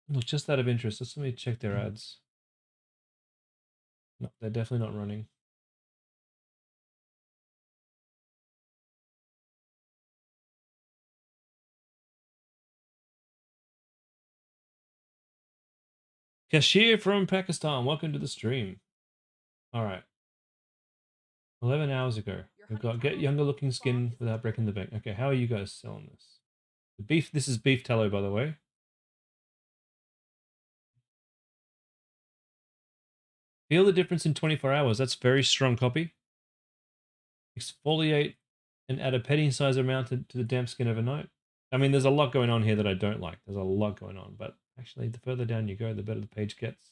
Look, just out of interest, let me check their ads. No, they're definitely not running. Kashir from Pakistan, welcome to the stream. All right. 11 hours ago. We've got get younger looking skin without breaking the bank. Okay, how are you guys selling this? The beef, this is beef tallow, by the way. Feel the difference in 24 hours. That's very strong copy. Exfoliate and add a petting size amount to the damp skin overnight. I mean, there's a lot going on here that I don't like. There's a lot going on, but actually, the further down you go, the better the page gets.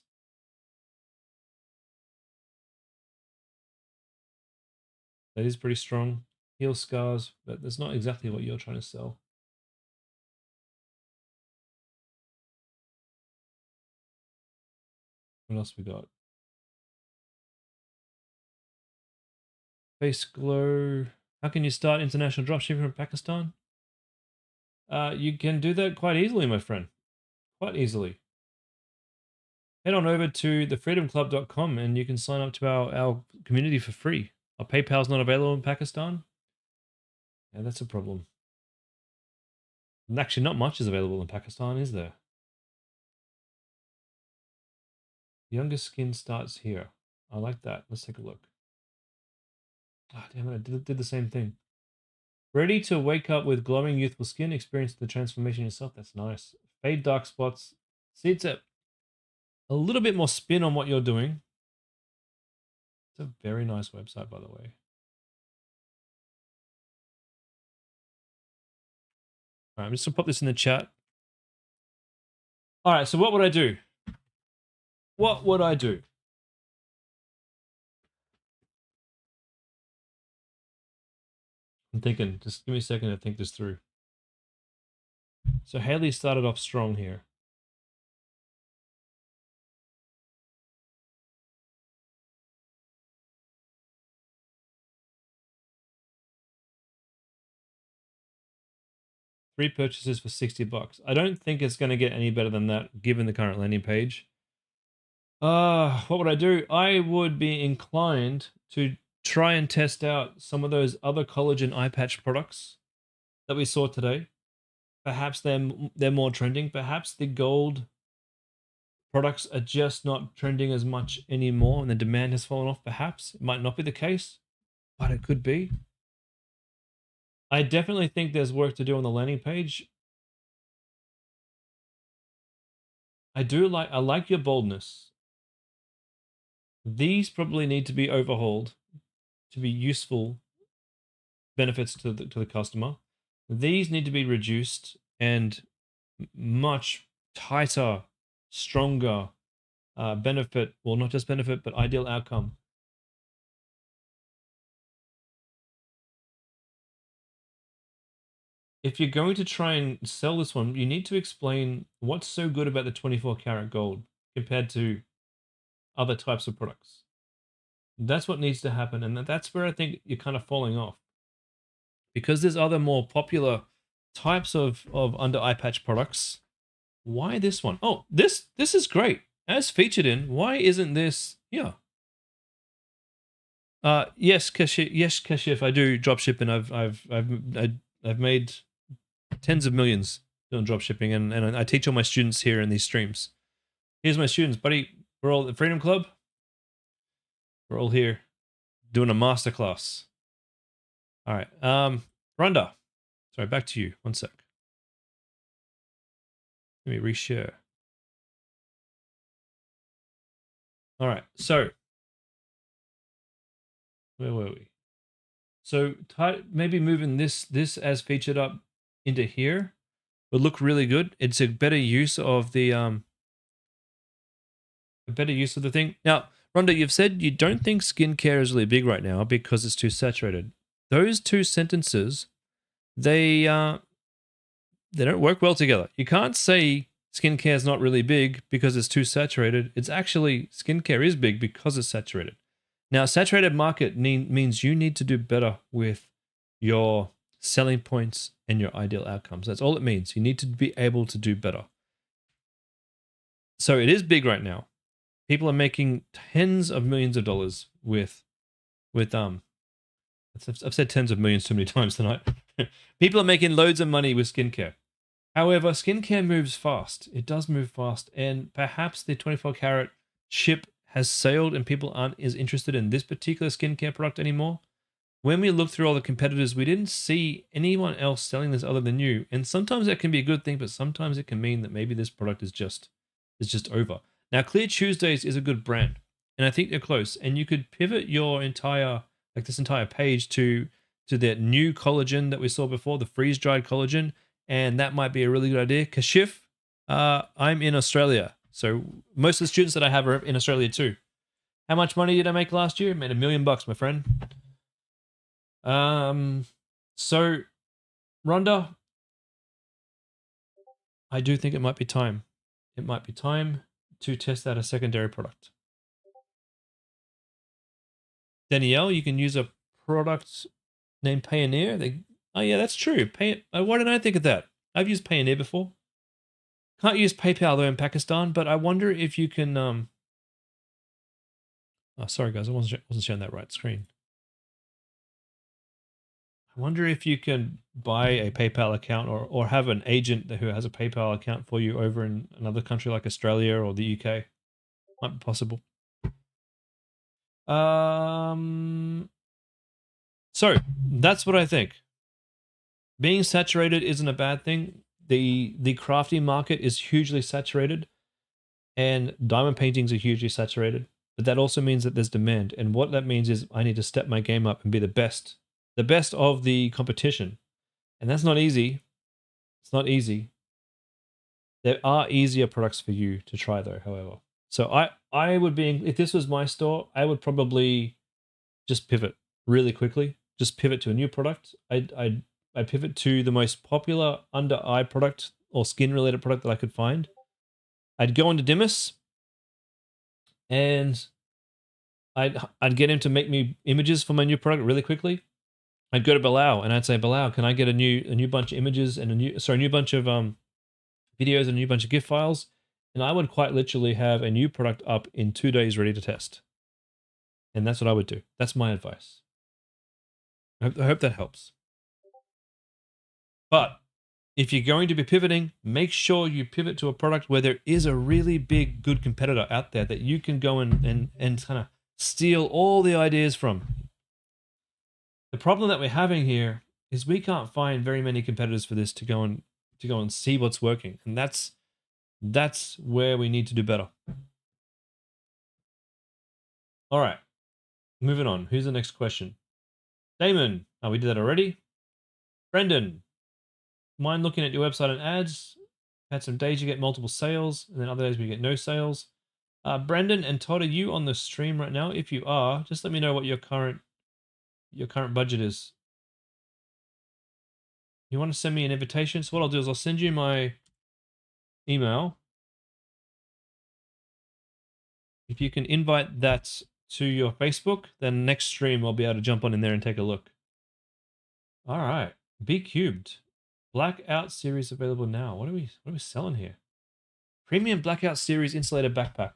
That is pretty strong. Heal scars, but that's not exactly what you're trying to sell. What else we got? Face glow. How can you start international dropshipping from Pakistan? You can do that quite easily, my friend. Quite easily. Head on over to thefreedomclub.com and you can sign up to our community for free. Our PayPal's not available in Pakistan. Yeah, that's a problem. And actually, not much is available in Pakistan, is there? Younger skin starts here. I like that. Let's take a look. Ah, damn it, I did the same thing. Ready to wake up with glowing youthful skin, experience the transformation yourself. That's nice. Fade dark spots. See, it's a little bit more spin on what you're doing. It's a very nice website, by the way. All right, I'm just going to pop this in the chat. All right, so what would I do? What would I do? I'm thinking. Just give me a second to think this through. So Haley started off strong here. Three purchases for $60. I don't think it's going to get any better than that, given the current landing page. What would I do? I would be inclined to try and test out some of those other collagen eye patch products that we saw today. Perhaps they're more trending. Perhaps the gold products are just not trending as much anymore and the demand has fallen off. Perhaps it might not be the case, but it could be. I definitely think there's work to do on the landing page. I like your boldness. These probably need to be overhauled to be useful benefits to the customer. These need to be reduced and much tighter, stronger benefit, well, not just benefit, but ideal outcome. If you're going to try and sell this one, you need to explain what's so good about the 24 karat gold compared to other types of products. That's what needs to happen. And that's where I think you're kind of falling off. Because there's other more popular types of under eye patch products. Why this one? Oh, this is great. As featured in, why isn't this? Yeah. Yes, Kashif, I do drop shipping. I've made tens of millions doing drop shipping, and I teach all my students here in these streams. Here's my students, buddy. We're all at the Freedom Club. We're all here doing a masterclass. All right. Rhonda. Sorry, back to you. One sec. Let me reshare. All right. So, where were we? So, maybe moving this as featured up into here would look really good. It's a better use of the thing. Now, Rhonda, you've said you don't think skincare is really big right now because it's too saturated. Those two sentences, they don't work well together. You can't say skincare is not really big because it's too saturated. It's actually, skincare is big because it's saturated. Now, saturated market means you need to do better with your selling points and your ideal outcomes. That's all it means. You need to be able to do better. So it is big right now. People are making tens of millions of dollars with I've said tens of millions too many times tonight. People are making loads of money with skincare. However, skincare moves fast. It does move fast, and perhaps the 24 karat ship has sailed and people aren't as interested in this particular skincare product anymore. When we looked through all the competitors, we didn't see anyone else selling this other than you. And sometimes that can be a good thing, but sometimes it can mean that maybe this product is just over. Now, Clear Tuesdays is a good brand, and I think they're close. And you could pivot your entire, like this entire page to that new collagen that we saw before, the freeze-dried collagen, and that might be a really good idea. Kashif, I'm in Australia, so most of the students that I have are in Australia too. How much money did I make last year? I made $1 million, my friend. So, Rhonda, I do think it might be time. It might be time to test out a secondary product. Danielle, you can use a product named Payoneer. Oh yeah, that's true. Why didn't I think of that? I've used Payoneer before. Can't use PayPal though in Pakistan, but I wonder if you can. Oh, sorry guys, I wasn't showing that right screen. I wonder if you can buy a PayPal account or have an agent who has a PayPal account for you over in another country like Australia or the UK. Might be possible. So that's what I think. Being saturated isn't a bad thing. The crafty market is hugely saturated, and diamond paintings are hugely saturated. But that also means that there's demand, and what that means is I need to step my game up and be the best of the competition, and that's not easy. It's not easy. There are easier products for you to try though, however. So I would be, if this was my store, I would probably just pivot really quickly. Just pivot to a new product. I'd pivot to the most popular under eye product or skin related product that I could find. I'd go into Dimas and I'd get him to make me images for my new product really quickly. I'd go to Bilal and I'd say, Bilal, can I get a new bunch of images and a new bunch of videos and a new bunch of GIF files? And I would quite literally have a new product up in 2 days ready to test. And that's what I would do. That's my advice. I hope that helps. But if you're going to be pivoting, make sure you pivot to a product where there is a really big, good competitor out there that you can go and kind of steal all the ideas from. The problem that we're having here is we can't find very many competitors for this to go and see what's working, and that's where we need to do better. All right, moving on. Who's the next question? Damon. Oh, we did that already. Brendan. mind looking at your website and ads? Had some days you get multiple sales, and then other days we get no sales. Brendan and Todd, are you on the stream right now? If you are, just let me know what your current budget is. You want to send me an invitation? So what I'll do is I'll send you my email. If you can invite that to your Facebook, then next stream I'll be able to jump on in there and take a look. All right, B Cubed, Blackout Series available now. What are we selling here? Premium Blackout Series insulator backpack.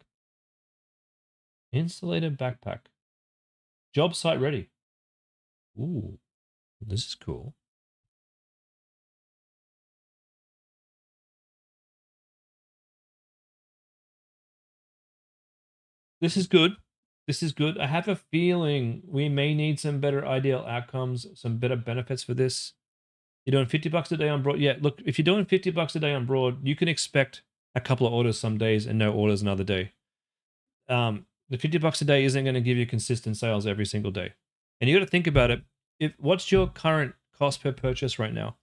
Insulator backpack. Job site ready. Ooh, this is cool. This is good. This is good. I have a feeling we may need some better ideal outcomes, some better benefits for this. You're doing $50 a day on Broad. Yeah, look, if you're doing $50 a day on Broad, you can expect a couple of orders some days and no orders another day. The $50 a day isn't going to give you consistent sales every single day. And you got to think about it. What's your current cost per purchase right now?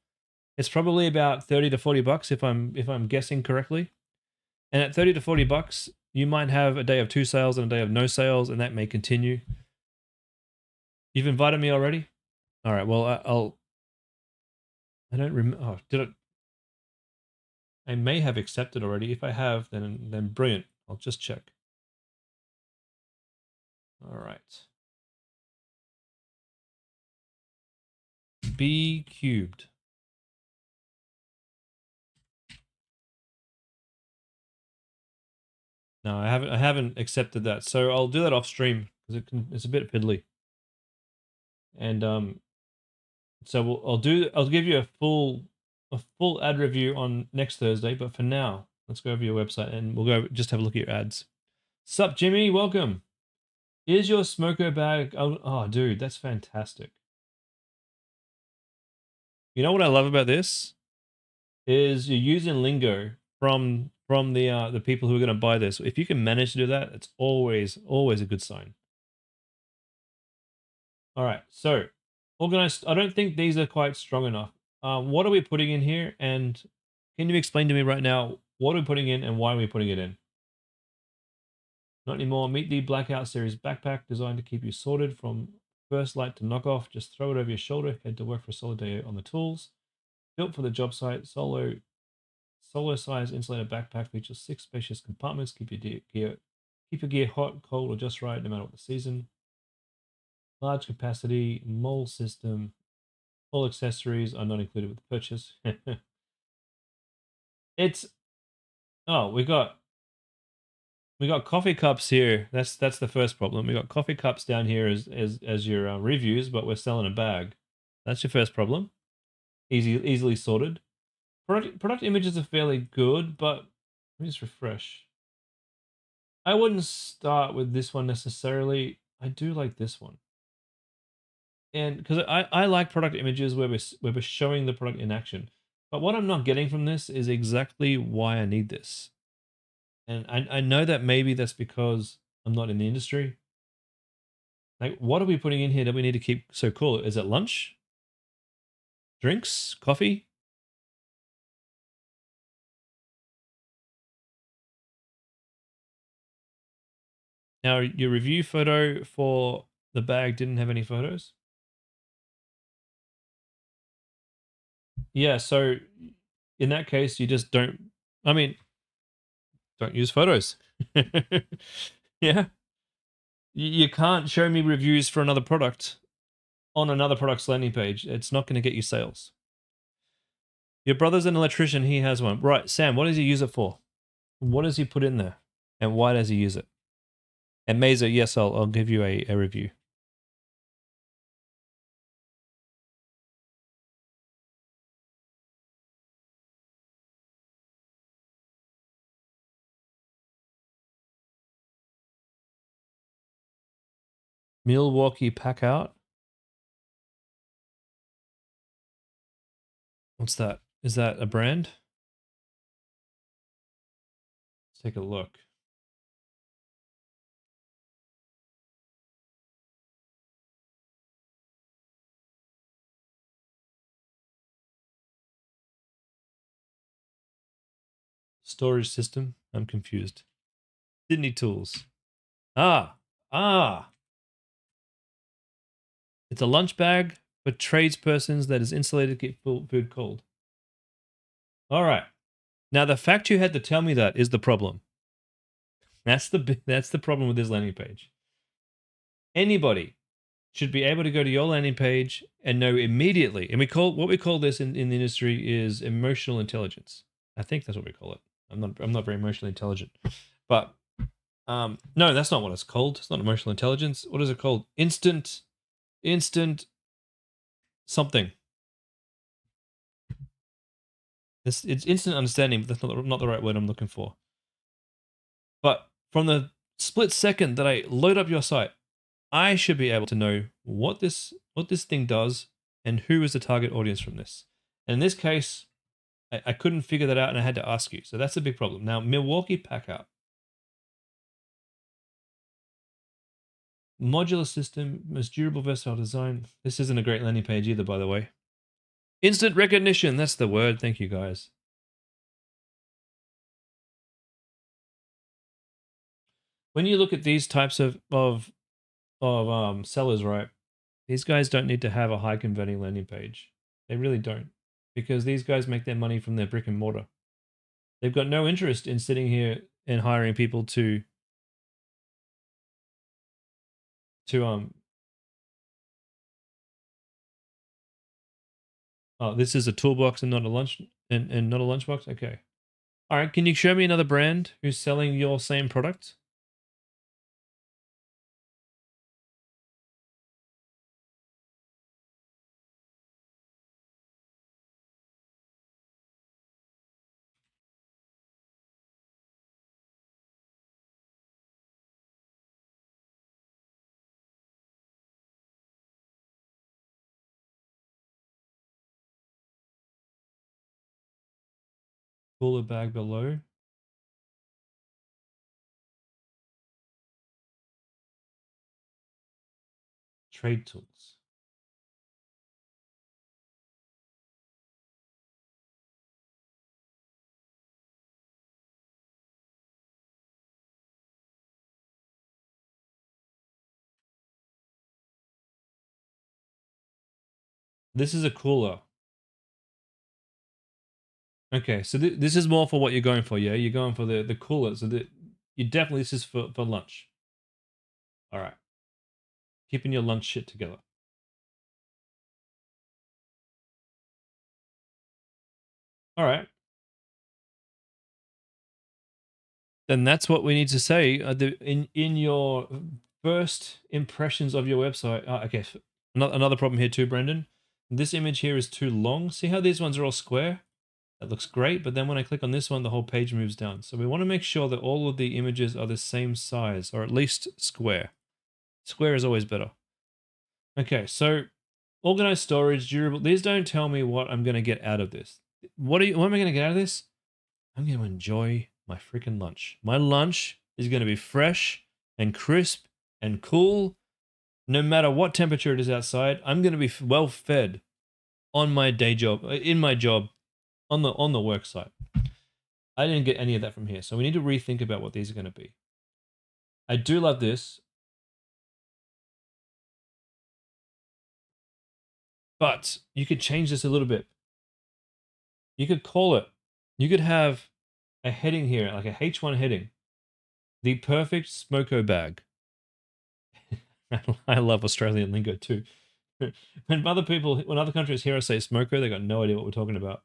It's probably about $30 to $40 if I'm guessing correctly. And at $30 to $40, you might have a day of 2 sales and a day of no sales, and that may continue. You've invited me already? All right, well, I don't remember. Oh, did it? I may have accepted already. If I have, then brilliant. I'll just check. All right. B cubed. No, I haven't accepted that. So I'll do that off stream because it's a bit piddly. And so I'll give you a full ad review on next Thursday, but for now, let's go over your website and we'll go just have a look at your ads. Sup, Jimmy? Welcome. Is your smoker bag? Oh, dude, that's fantastic. You know what I love about this is you're using lingo from the people who are going to buy this. If you can manage to do that, it's always a good sign. All right, so organized. I don't think these are quite strong enough. What are we putting in here? And can you explain to me right now what are we putting in and why are we putting it in? Not anymore. Meet the Blackout Series backpack designed to keep you sorted from first light to knockoff. Just throw it over your shoulder. Head to work for a solid day on the tools. Built for the job site. Solo size insulated backpack features 6 spacious compartments. Keep your gear hot, cold, or just right, no matter what the season. Large capacity, mole system. All accessories are not included with the purchase. We got coffee cups here. That's the first problem. We got coffee cups down here as your reviews, but we're selling a bag. That's your first problem. Easily sorted. Product images are fairly good, but let me just refresh. I wouldn't start with this one necessarily. I do like this one. And because I like product images where we're showing the product in action. But what I'm not getting from this is exactly why I need this. And I know that maybe that's because I'm not in the industry. Like, what are we putting in here that we need to keep so cool? Is it lunch? Drinks? Coffee? Now, your review photo for the bag didn't have any photos? Yeah, so in that case, you just don't use photos. Yeah. You can't show me reviews for another product on another product's landing page. It's not going to get you sales. Your brother's an electrician. He has one. Right, Sam, what does he use it for? What does he put in there? And why does he use it? And Mesa, yes, I'll give you a review. Milwaukee Pack Out. What's that? Is that a brand? Let's take a look. Storage system. I'm confused. Sydney tools. Ah. It's a lunch bag for tradespersons that is insulated to keep food cold. All right. Now the fact you had to tell me that is the problem. That's the problem with this landing page. Anybody should be able to go to your landing page and know immediately. And we call this in the industry is emotional intelligence. I think that's what we call it. I'm not very emotionally intelligent, but no, that's not what it's called. It's not emotional intelligence. What is it called? Instant something. It's instant understanding, but that's not the right word I'm looking for. But from the split second that I load up your site, I should be able to know what this thing does and who is the target audience from this. And in this case, I couldn't figure that out and I had to ask you. So that's a big problem. Now, Milwaukee Packard. Modular system, most durable, versatile design. This isn't a great landing page either, by the way. Instant recognition, that's the word. Thank you, guys. When you look at these types of sellers, right? These guys don't need to have a high converting landing page. They really don't, because these guys make their money from their brick and mortar. They've got no interest in sitting here and hiring people to oh, this is a toolbox and not a lunch and not a lunchbox. Okay. All right. Can you show me another brand who's selling your same product? Cooler bag below. Trade tools. This is a cooler. Okay, so this is more for what you're going for, yeah? You're going for the cooler. So you definitely, this is for lunch. All right. Keeping your lunch shit together. All right. Then that's what we need to say in your first impressions of your website. Okay, another problem here too, Brendan. This image here is too long. See how these ones are all square? That looks great, but then when I click on this one, the whole page moves down. So we want to make sure that all of the images are the same size, or at least square. Square is always better. Okay, so organized storage, durable. These don't tell me what I'm going to get out of this. What am I going to get out of this? I'm going to enjoy my freaking lunch. My lunch is going to be fresh and crisp and cool. No matter what temperature it is outside, I'm going to be well fed on my day job, in my job, on the work site. I didn't get any of that from here. So we need to rethink about what these are going to be. I do love this. But you could change this a little bit. You could call it, you could have a heading here, like a H1 heading. The perfect smoko bag. I love Australian lingo too. When other countries hear us say smoko, they got no idea what we're talking about.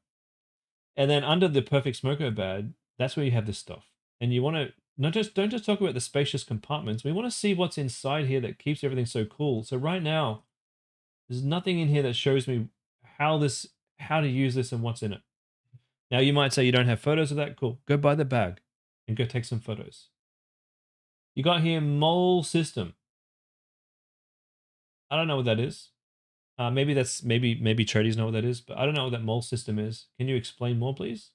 And then under the perfect smoko bag, that's where you have this stuff. And you want to don't just talk about the spacious compartments. We want to see what's inside here that keeps everything so cool. So right now, there's nothing in here that shows me how to use this and what's in it. Now you might say you don't have photos of that. Cool. Go buy the bag and go take some photos. You got here mole system. I don't know what that is. Maybe tradies know what that is, but I don't know what that mole system is. Can you explain more, please?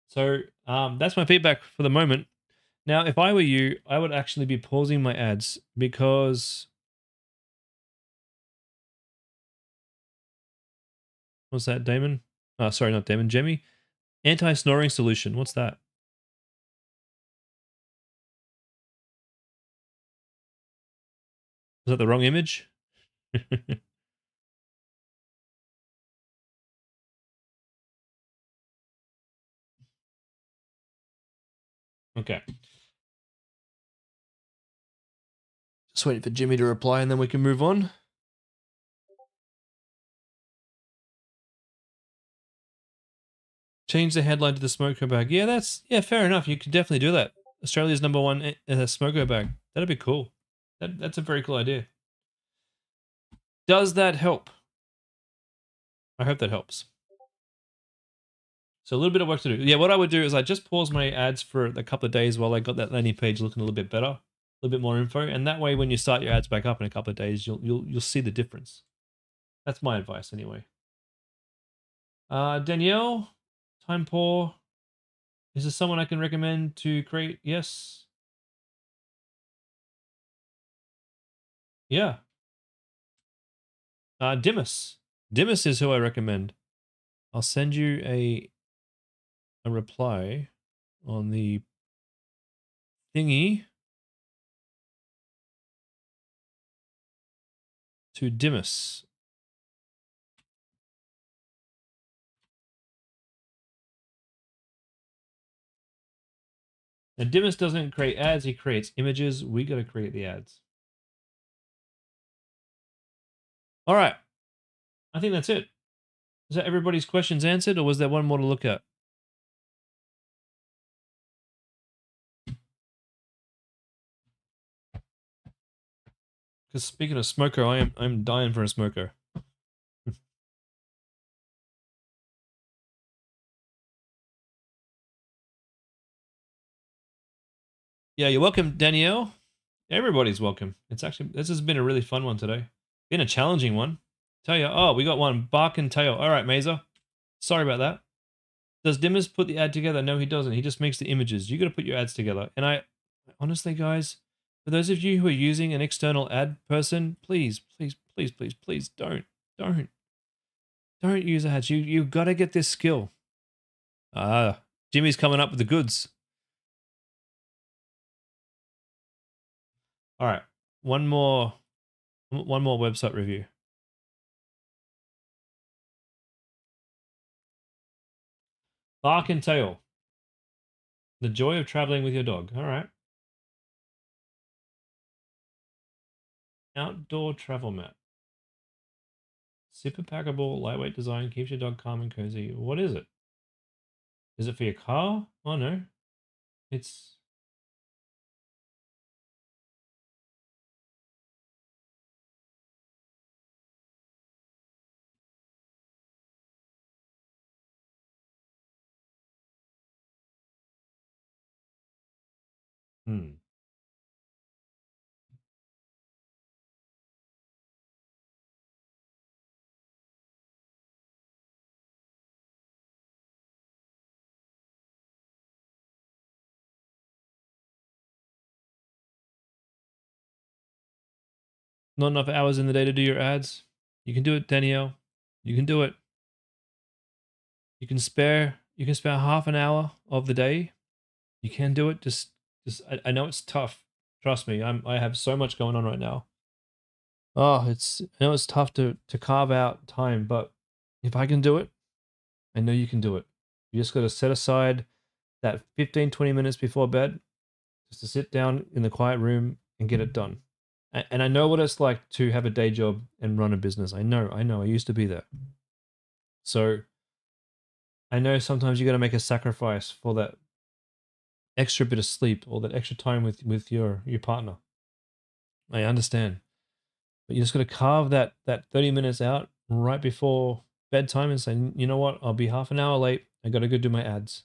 So that's my feedback for the moment. Now, if I were you, I would actually be pausing my ads because what's that, Damon? Sorry, not Damon. Jemmy. Anti-snoring solution. What's that? Is that the wrong image? Okay. Just waiting for Jimmy to reply and then we can move on. Change the headline to the smoko bag. Yeah, fair enough. You could definitely do that. Australia's #1 smoko bag. That'd be cool. That's a very cool idea. Does that help? I hope that helps. So a little bit of work to do. Yeah, what I would do is I just pause my ads for a couple of days while I got that landing page looking a little bit better, a little bit more info, and that way when you start your ads back up in a couple of days, you'll see the difference. That's my advice anyway. Danielle, time poor. Is there someone I can recommend to create? Yes. Yeah. Dimas. Dimas is who I recommend. I'll send you a reply on the thingy to Dimas. Now, Dimas doesn't create ads, he creates images. We got to create the ads. All right. I think that's it. Is that everybody's questions answered, or was there one more to look at? Because speaking of smoker, I'm dying for a smoker. Yeah, you're welcome, Danielle. Everybody's welcome. This has been a really fun one today. Been a challenging one. Tell you, oh, we got one. Bark and tail. All right, Mazer. Sorry about that. Does Dimmers put the ad together? No, he doesn't. He just makes the images. You got to put your ads together. And honestly, guys, for those of you who are using an external ad person, please don't use ads. You've got to get this skill. Jimmy's coming up with the goods. All right, one more website review. Bark and tail. The joy of traveling with your dog. All right. Outdoor travel mat. Super packable, lightweight design, keeps your dog calm and cozy. What is it? Is it for your car? Oh no. It's... Not enough hours in the day to do your ads. You can do it, Danielle. You can do it. You can spare half an hour of the day. You can do it. I know it's tough. Trust me. I have so much going on right now. Oh, I know it's tough to carve out time, but if I can do it, I know you can do it. You just got to set aside that 15-20 minutes before bed just to sit down in the quiet room and get it done. And I know what it's like to have a day job and run a business. I know. I used to be there. So I know sometimes you got to make a sacrifice for that extra bit of sleep or that extra time with your partner. I understand. But you just got to carve that 30 minutes out right before bedtime and say, you know what, I'll be half an hour late. I got to go do my ads.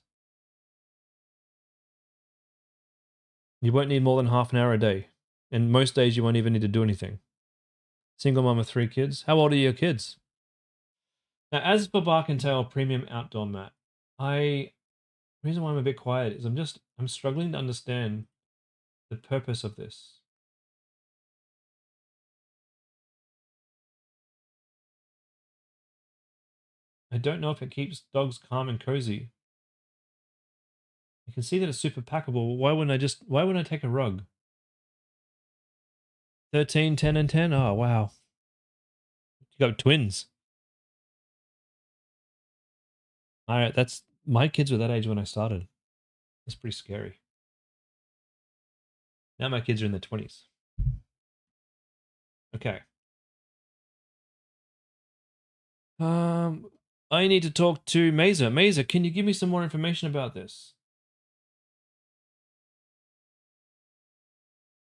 You won't need more than half an hour a day. And most days you won't even need to do anything. Single mom of 3 kids. How old are your kids? Now, as for Bark and Tail Premium Outdoor Mat, the reason why I'm a bit quiet is I'm struggling to understand the purpose of this. I don't know if it keeps dogs calm and cozy. You can see that it's super packable. Why wouldn't I take a rug? 13, 10, and 10? Oh, wow. You got twins. All right, my kids were that age when I started. That's pretty scary. Now my kids are in their 20s. Okay. I need to talk to Mesa. Mesa, can you give me some more information about this?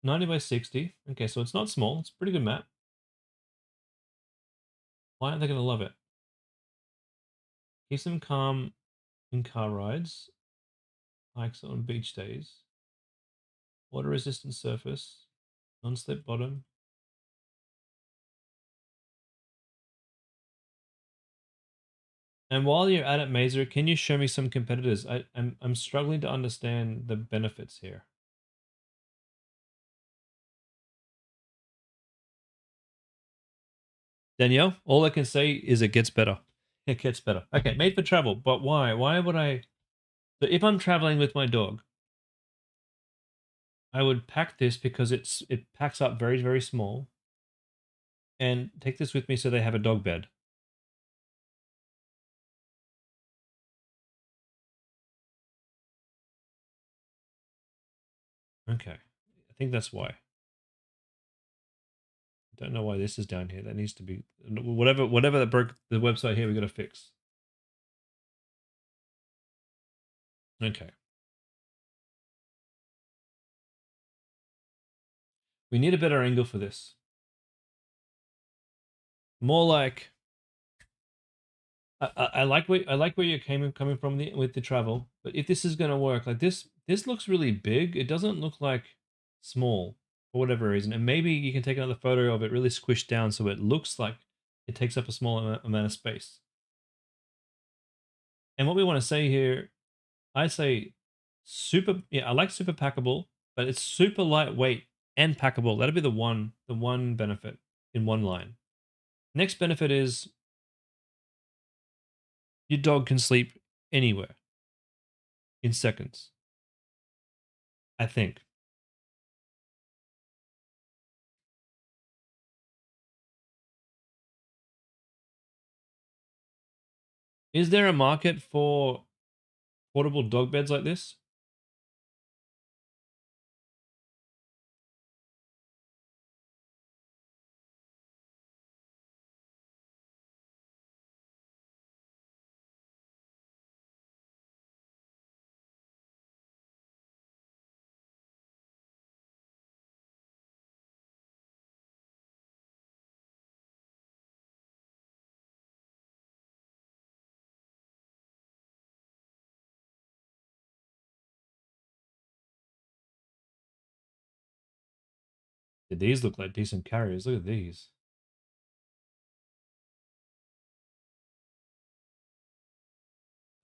90 by 60. Okay, so it's not small. It's a pretty good map. Why aren't they going to love it? Keeps them calm in car rides. Hikes on beach days. Water resistant surface. Non-slip bottom. And while you're at it, Mazer, can you show me some competitors? I'm struggling to understand the benefits here. Danielle, all I can say is it gets better. It gets better. Okay, made for travel, but why? Why would I? So if I'm traveling with my dog, I would pack this because it packs up very, very small, and take this with me so they have a dog bed. Okay, I think that's why. I don't know why this is down here. That needs to be whatever that broke the website here. We got to fix. Okay. We need a better angle for this. More like I like where you're coming from with the travel, but if this is gonna work, like this looks really big. It doesn't look like small for whatever reason, and maybe you can take another photo of it really squished down so it looks like it takes up a small amount of space. And what we want to say here, I say super. Yeah, I like super packable, but it's super lightweight and packable. That'd be the one benefit in one line. Next benefit is your dog can sleep anywhere in seconds, I think. Is there a market for portable dog beds like this? These look like decent carriers. Look at these.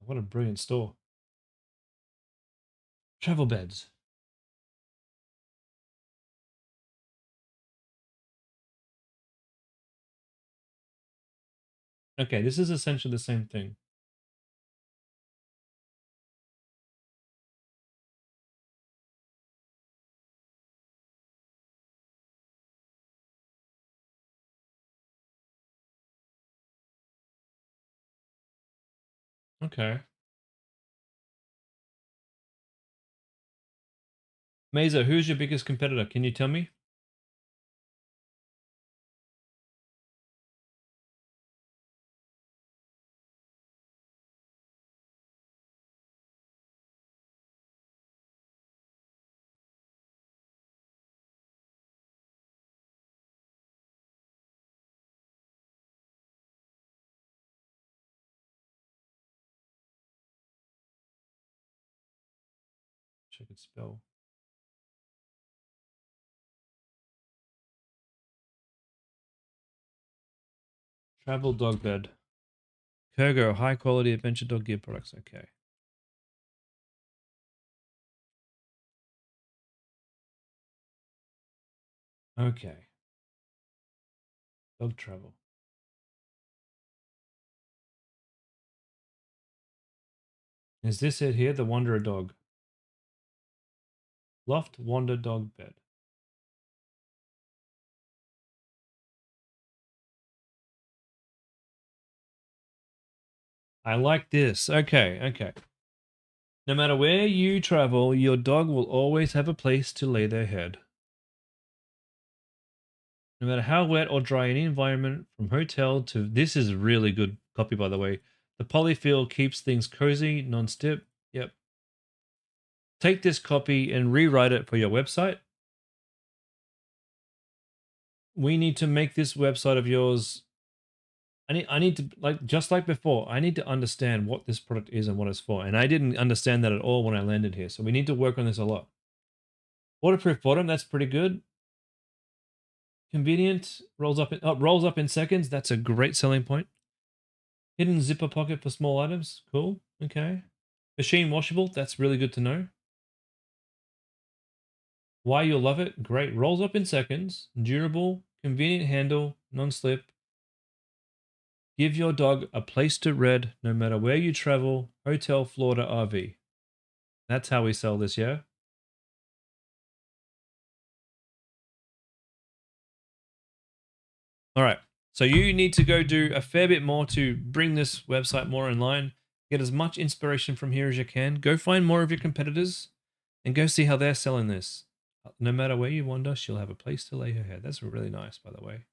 What a brilliant store. Travel beds. Okay, this is essentially the same thing. Okay. Mesa, who's your biggest competitor? Can you tell me? Check its spell. Travel dog bed. Kergo, high quality adventure dog gear products. Okay. Okay. Dog travel. Is this it here? The Wanderer dog. Loft Wander dog bed. I like this. Okay, okay. No matter where you travel, your dog will always have a place to lay their head. No matter how wet or dry any environment, from hotel to... This is really good copy, by the way. The polyfill keeps things cozy, non-stip. Yep. Take this copy and rewrite it for your website. We need to make this website of yours... I need to, like, just like before, I need to understand what this product is and what it's for. And I didn't understand that at all when I landed here. So we need to work on this a lot. Waterproof bottom, that's pretty good. Convenient, rolls up in seconds. That's a great selling point. Hidden zipper pocket for small items. Cool. Okay. Machine washable. That's really good to know. Why you'll love it. Great. Rolls up in seconds. Durable. Convenient handle. Non-slip. Give your dog a place to rest no matter where you travel. Hotel, Florida, RV. That's how we sell this, yeah? All right. So you need to go do a fair bit more to bring this website more in line. Get as much inspiration from here as you can. Go find more of your competitors and go see how they're selling this. No matter where you wander, she'll have a place to lay her head. That's really nice, by the way.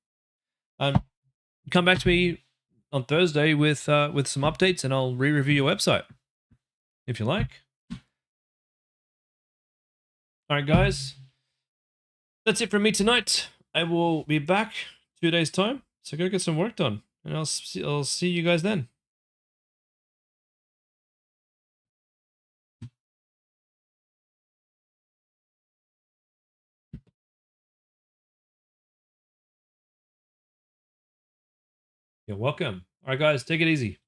Come back to me on Thursday with some updates, and I'll re-review your website if you like. All right, guys. That's it from me tonight. I will be back 2 days' time, so go get some work done, and I'll see you guys then. You're welcome. All right, guys, take it easy.